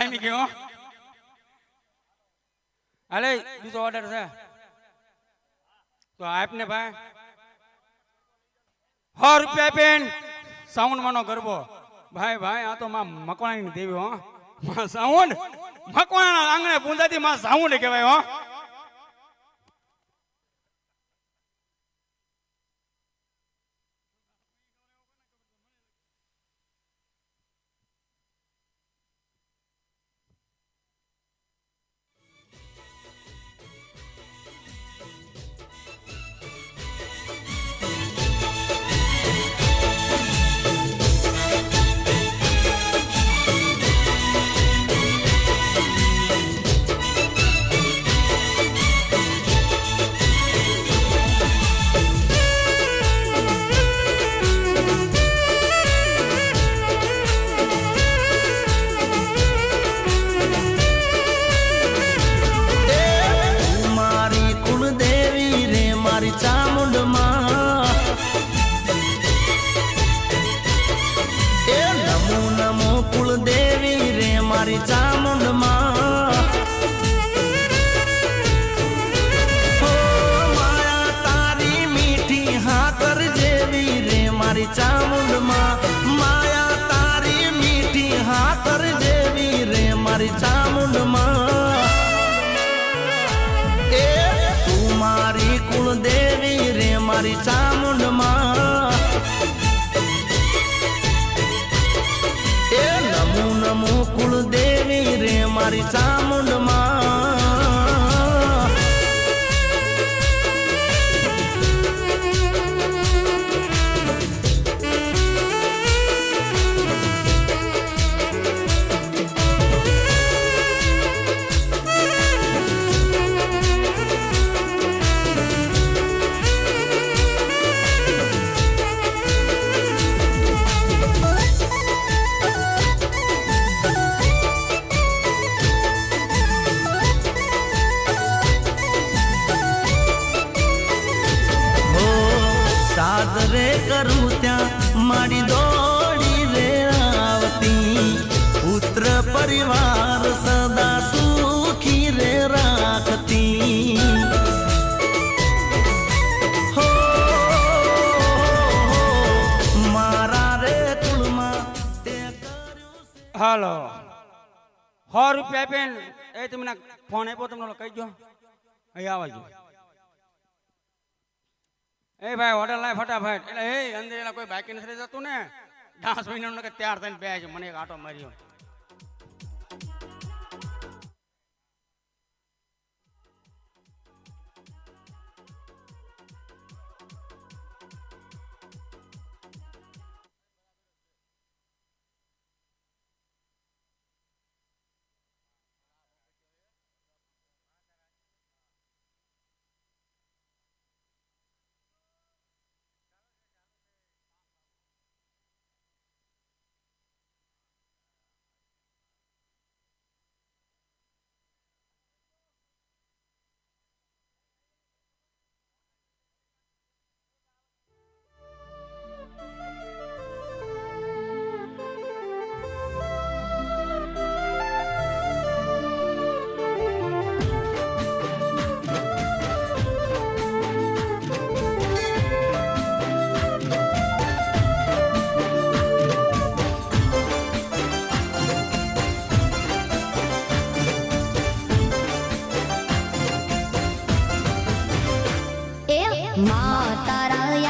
S3: સામી ગયો અલે બીજો ઓર્ડર છે તો આપને ભાઈ 100 રૂપિયા પેન સાઉન્ડ માનો ગરબો ભાઈ ભાઈ આ તો માં મકવાણાની દેવી હો માં સાઉન્ડ મકવાણા આંગણે પૂંજાતી માં સાઉન્ડ કહેવાય હો
S7: મારી ચામુંડમાં માયા તારી મીઠી હાકર જેવી રે મારી ચામુંડમાં માયા તારી મીઠી હાકર જેવી રે મારી ચામુંડમાં એ તું મારી કુળદેવી રે મારી ચામુંડમાં એ નમો નમો કુળદેવી રે મારી ચામુંડમાં સાદરે કરું ત્યાં મારી દોડી રે આવતી પુત્ર પરિવાર સદા સુખી રે રાખતી હો મારા રે કુળમાં તે કર્યું
S3: હાલો 100 રૂપિયા આપીને એ તમને ફોન આપ્યો તમને કહી દો અહીં આવજો એ ભાઈ હોટલ લાય ફટાફટ એટલે એ અંદર એલા કોઈ બાકી નથી જતું ને 10 મહિનાનું કે તૈયાર થઈને બે છે મને એક આટો માર્યો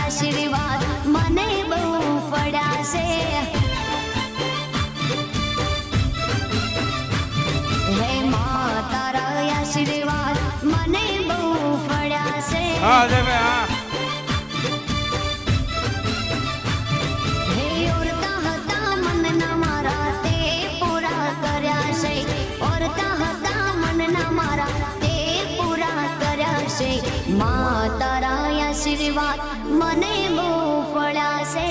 S2: આશીર્વાદ મને બહુ પડ્યા છે હે માં તારા આશીર્વાદ મને બહુ પડ્યા છે
S3: હા દેવે હા
S2: હે ઓરતા હતા મનના મારા તે પૂરા કર્યા છે ઓરતા હતા મનના મારા તે પૂરા કર્યા છે માં તારા આશીર્વાદ મને બહુ ફળ્યા છે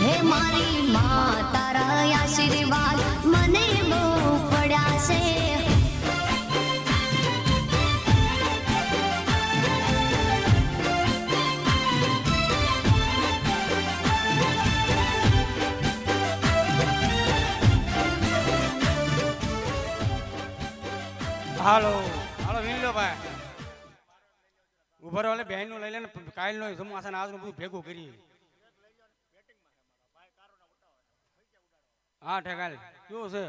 S2: હે મારી માં તારા આશીર્વાદ મને બહુ ફળ્યા છે
S3: હાલો હાલો વિનલો ભાઈ ઉભર વાલે બહેન નું લઈ લે ને કાલ નો સમાસન આજ નું બધું ભેગું કરી હા ઠેકાલ કેવું છે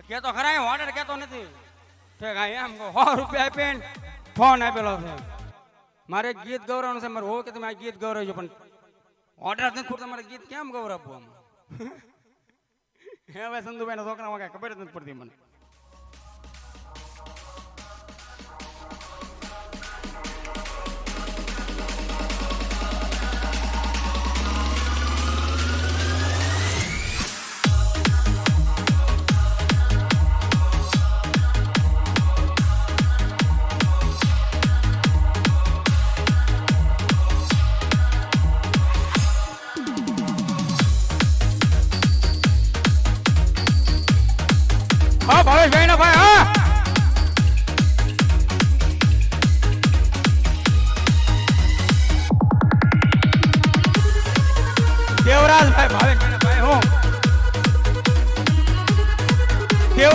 S3: કેતો ખરા ઓર્ડર કેતો નથી ઠેકા એમ કહો 100 રૂપિયા આપીને ફોન આપેલો છે મારે ગીત ગૌરવનું છે મારે હો કે તમે આ ગીત ગૌરવજો પણ ઓર્ડર નથી ખોટું તમારે ગીત કેમ ગૌરવવું આમ હવે સંધુભાઈ ના છોકરા કઈ ખબર જ નથી પડતી મને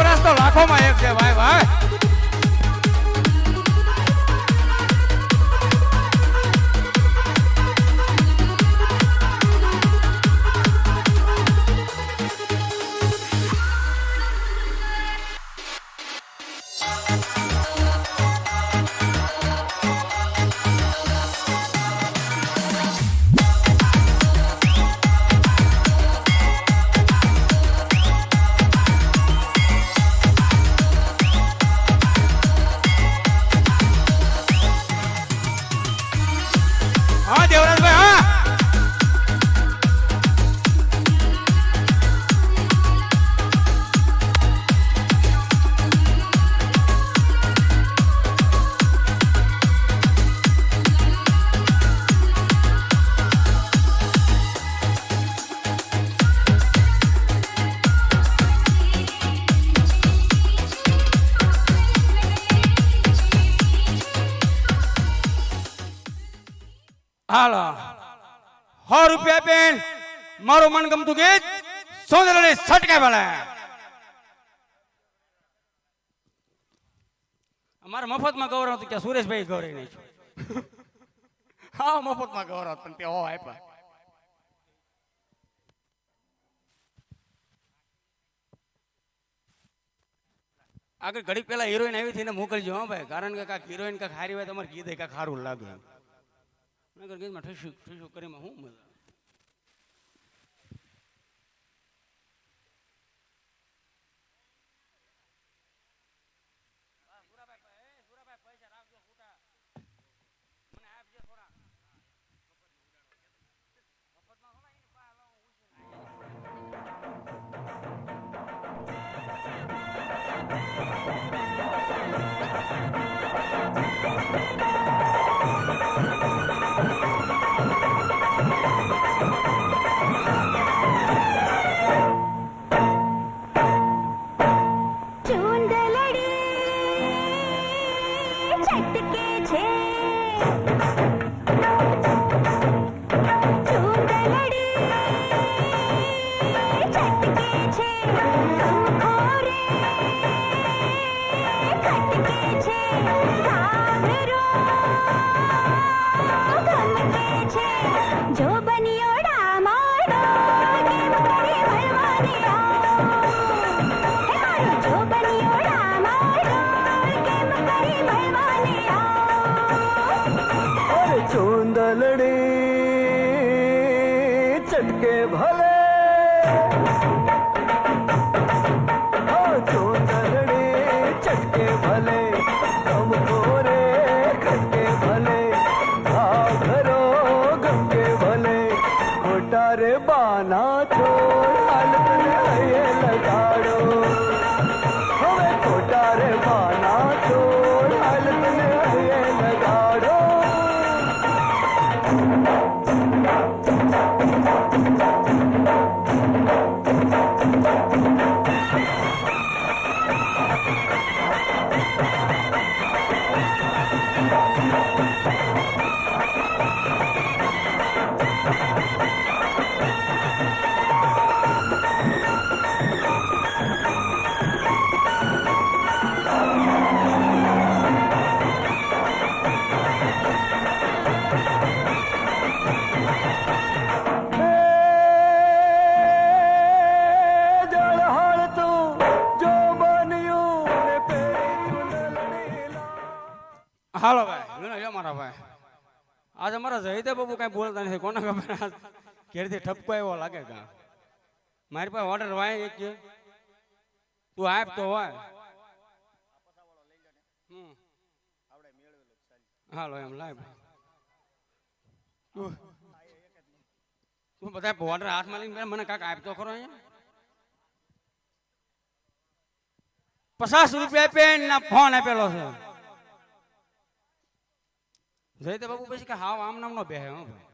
S3: દેવરાજ તો લાખોમાં એક છે ભાઈ ભાઈ. હા દેવરાજભાઈ હા. હાલો 100 રૂપિયા બેન મારું મનગમતું ગીત સોંદરડી છટકે ભલે. અમારે મફતમાં ગૌરવ હતું કે સુરેશભાઈ ગૌરવ નહીં છું. હા મફતમાં ગૌરવ પણ તે હો આપ્યા. આગળ ઘડીક પેલા હિરોઈન આવી હતી ને મોકલજો હો ભાઈ, કારણ કે કાંક હિરોઈન કાંક હારી હોય તમારે ગીત કાંક સારું લાગે. નગર ગીતમાં ઠીશું ઠીશું કરીમાં શું મજા.
S11: चूंदलड़ी चटके भले चूंदलड़ी चटके भले हमको रे खटके भले घरो गमके भले खोटा रे बाना छोड़ हालत में ये लगाड़ो हमें खोटा रे बाना छोड़ हालत में ये लगाड़ो
S3: હાલો ભાઈ વિનો લ્યો મારા ભાઈ. આજે મારા જયદે બાબુ કઈ બોલતા નથી. કોને ખબર ઘેરથી ઠપકો આવ્યો લાગે કા. મારી પાસે ઓર્ડર વાય એક છે તું આપ તો હોય. હાલો એમ લાય તું બધા ઓર્ડર હાથમાં લઈને મને કાંક આપ તો ખરો અહીંયા. 50 રૂપિયા પેન ના ફોન આપેલો છે. જયતે બાબુ પછી કે હાવ આમ નામ નો બેહે હો ભાઈ.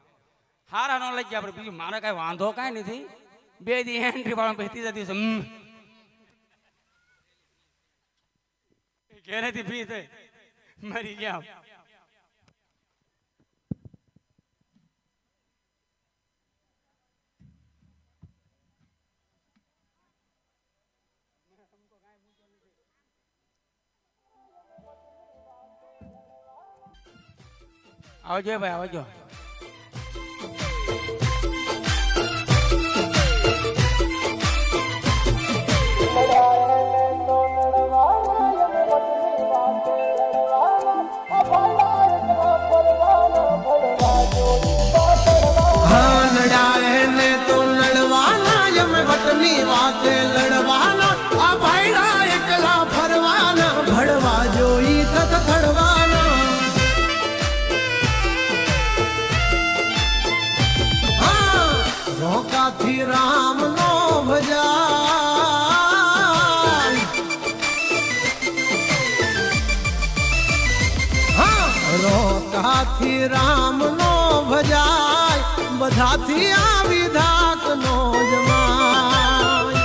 S3: હારા નો લઈ ગયા આપણે બીજું મારે કઈ વાંધો કાંઈ નથી. 2 દી એન્ટ્રી વાળા પછી ત્રીજા દિવસે ઘેરેથી ફી થઈ મરી ગયા. આવજો ભાઈ આવજો.
S7: રામ નો ભજાય રોકાથી રામ નો ભજાય બધાથી આ વિધાત નો જમાય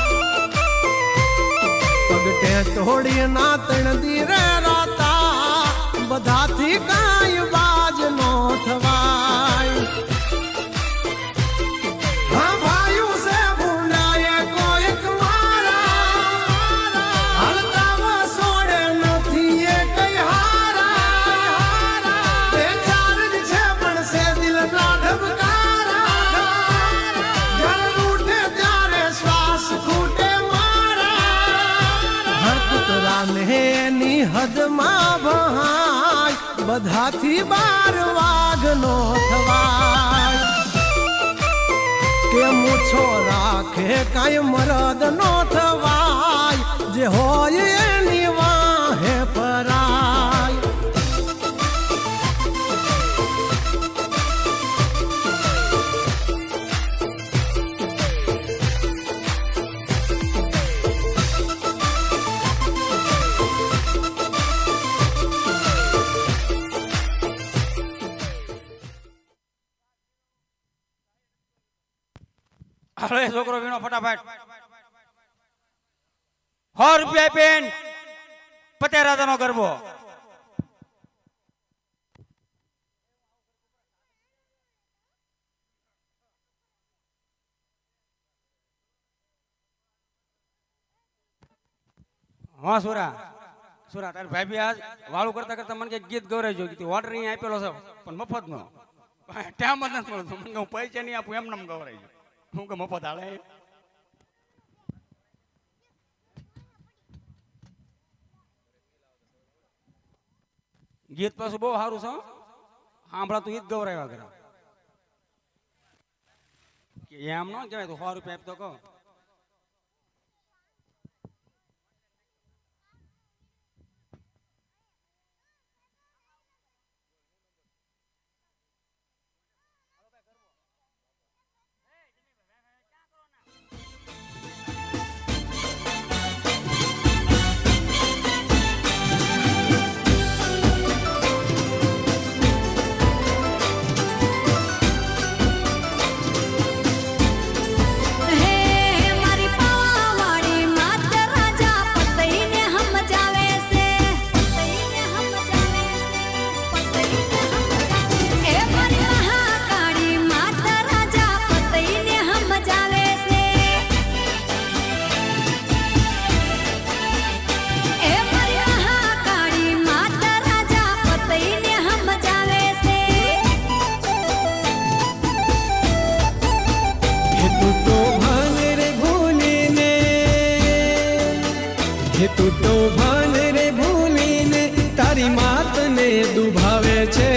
S7: પગટે તોડી ના તણ દીરે રાતા બધાથી કાંઈ બાજ નો થવાય હદમાં વહાય બધાથી બાર વાઘ નો થવાય કે મૂછો રાખે કાંઈ મરદ નો થવાય જે હોય એની વાહે પરાય
S3: અરે છોકરો વીણો ફટાફટ. 100 રૂપિયા પેન પતે રાજાનો ગરબો. હા સુરા તારી ભાઈ બી આજ વાળું કરતા કરતા મને ગીત ગવરાઈ જો કીધું ઓર્ડર અહીં આપેલો છે પણ મફત નો ટાઈમ જ નથી મળતો. મને હું પૈસા નહીં આપું એમને ગવરાઈ જો હું કે મફત હાલે. ગીત પાછું બહુ સારું છે. સાંભળા તું ગીત ગવરાવ્યા કરે એમ ન કહેવાય. તું 100 રૂપિયા આપતો કહો.
S11: તું તો ભાન રે ભૂલીને તારી માત ને દુભાવે છે.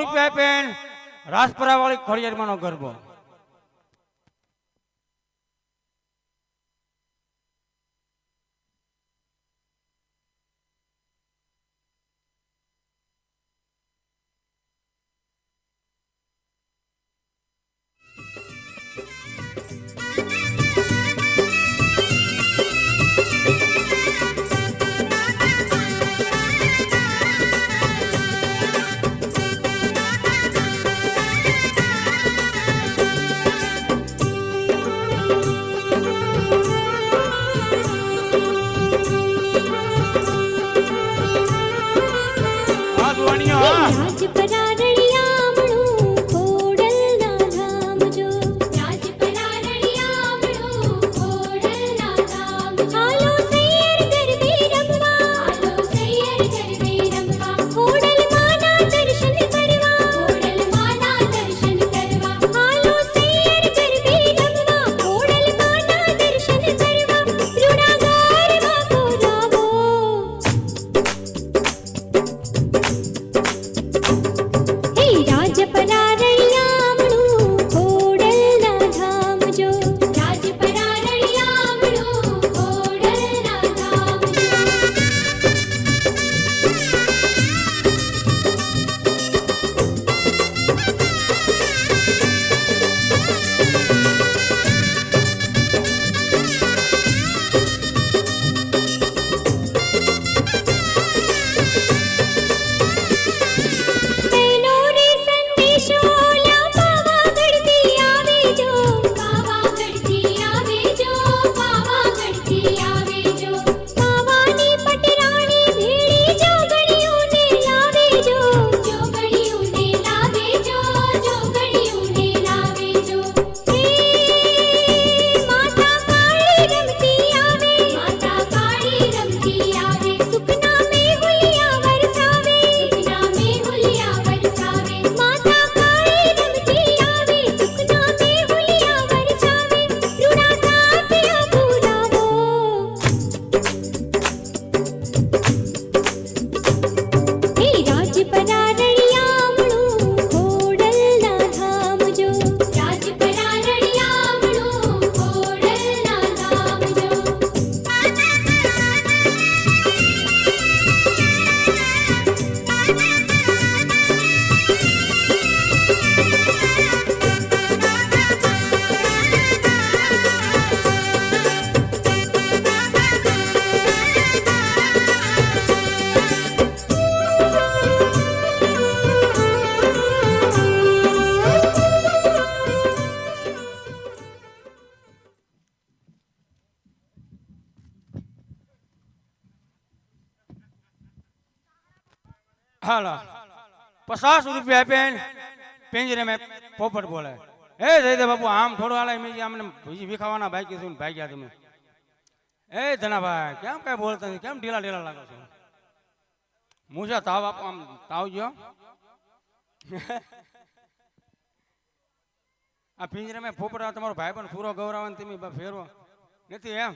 S3: રૂપિયા આપીને રાજપરા વાળી ખોડિયારમાંનો ગરબો. હાલો 50 રૂપિયા આપીને પિંજરે મેં પોપટ બોલે. એ જયદેવ બાપુ આમ થોડું હાલે મેં અમને વિખાવાના બાકી છું ભાગ્યા તમે. એ ધનાભાઈ કેમ કઈ બોલતા નથી, કેમ ઢીલા ઢીલા લાગો છો? મુજા તાવ આપો, આમ તાવ જો. આ પિંજરે મેં પોપટ તમારો ભાઈ પણ સુરો ગૌરાવન તમે ફેરવો નથી એમ.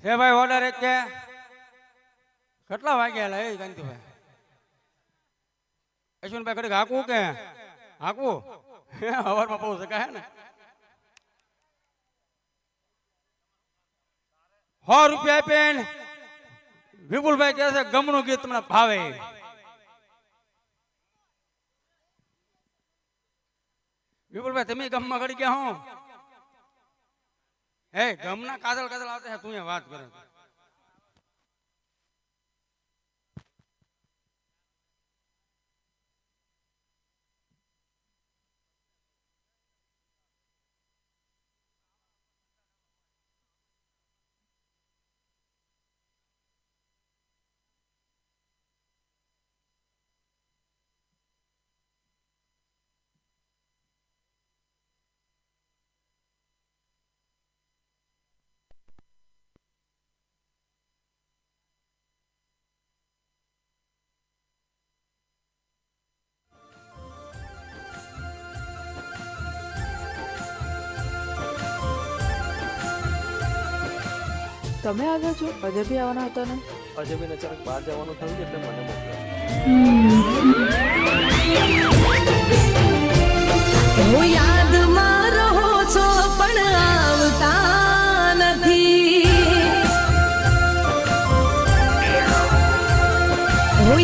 S3: હે ભાઈ ઓર્ડર એક કે કેટલા વાગ્યા એ કાંતિભાઈ યશવંતભાઈ કડીક હાકવું કે હાકવું હવારમાં બહુ શકાય ને 100 રૂપિયા આપીને વિપુલભાઈ કહે છે ગમનું ગીત તમને ભાવે વિપુલભાઈ તમે ગમમાં ઘડી ગયા હું હે ગમના કાજલ કાજલ આવતા છે તું વાત કરે
S13: તમે આવ્યા છો અજય બી આવવાના હતા ને
S14: અજય બી અચાનક બહાર જવાનું થયું એટલે મને
S4: મોકલ્યો યાદમાં રહો છો પણ આવતા નથી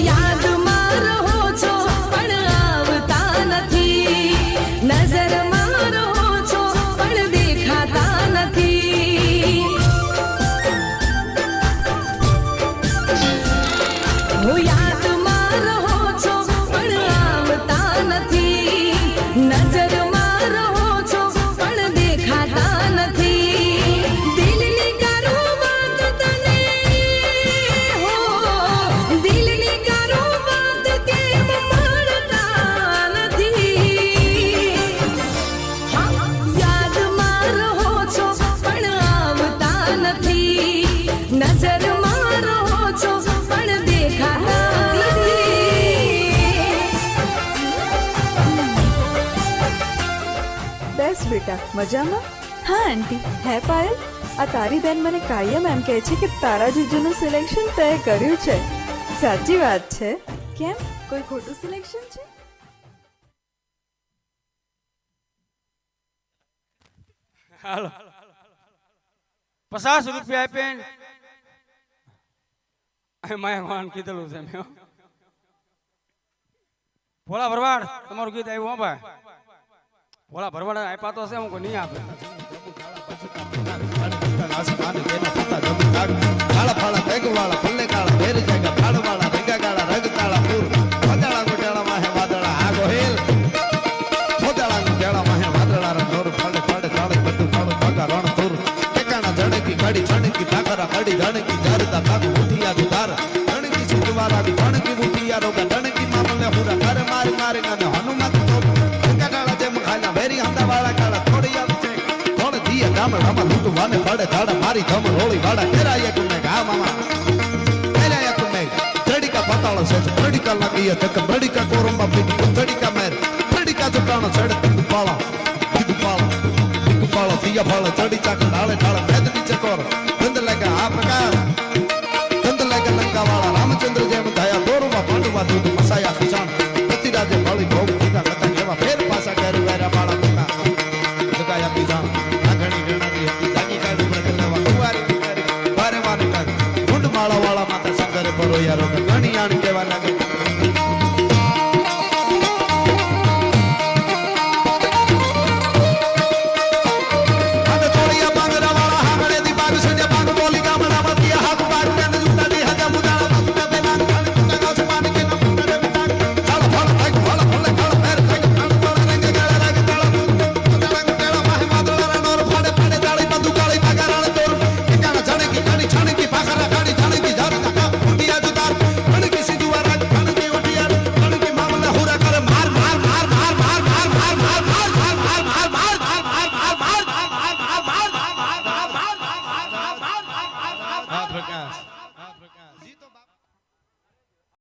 S4: યાદમાં રહો છો પણ આવતા નથી નજરમાં રહો છો પણ દેખાતા નથી યાદમાં રહો છો પણ આવતા નથી નજરમાં રહો છો પણ દેખાતા નથી દિલની કરું વાત તને હો દિલની કરું વાત કેમ મળતા નથી યાદમાં રહો છો પણ આવતા નથી નજરમાં રહો છો પણ દેખાતા
S13: બેસ બેટા મજામાં હા આંટી હે પાયલ આ તારી બેન મને કાયમ એમ કહે છે કે તારા જીજુનું સિલેક્શન તે કર્યું છે સાચી વાત છે કેમ કોઈ ખોટું સિલેક્શન છે
S3: હાલો 50 રૂપિયા આપીને માયા વાન કીધેલું છે મેં ભોળા ભરવાડ તમારું ગીત આવ્યું હો ભાઈ ભોળા ભરવાડ આપ્યા તો છે હું કોઈ નહીં આપે
S15: કાળા ફાળા બેગવાળા ભલે કાળા ભેર જાગા ફાળવાળા ભેગા કાળા રગ તાળા પૂર વગાળા ગોટાળા માહે વાદળા આ ગોહેલ ફોદાળા ગોટાળા માહે વાદળા રણોર ફાડે ફાડે તાળે બધું તાળું પગા રણ તુર ટેકાણા જણકી ગાડી જણકી ઠાકરા ગાડી જણકી જારતા ભાગ ઉઠિયા દુધાર જણકી સુતવારા દી જણકી ઉઠિયા રોગા જણકી મામલે હુરા ઘરે મારી મારી અને હનુમત તો ગંગાડાળા જેમ ખાલા ભેરી હંદાવાળા કાળા થોડી આવી છે થોડ દીએ ગામડામાં લૂંટું વાને પડે ધાડા મારી ધમ રોળી વાડા કેરાયા કુમે ગા મામા કેરાયા કુમે ત્રડિકા પતાળો છે ત્રડિકા લાગીએ તક ત્રડિકા કોરંબા પીટી ત્રડિકા મેર ત્રડિકા જટાણો છડ તિગપાળા તિયા ફાળો ચડી ચાક ડાળે ડાળે મેદની ચકોર ગંદ લાગે આ પ્રકાર ગંદ લાગે લંકા વાળા રામચંદ્ર જેમ દયા દોરવા પાંડવા દૂધ મસાયા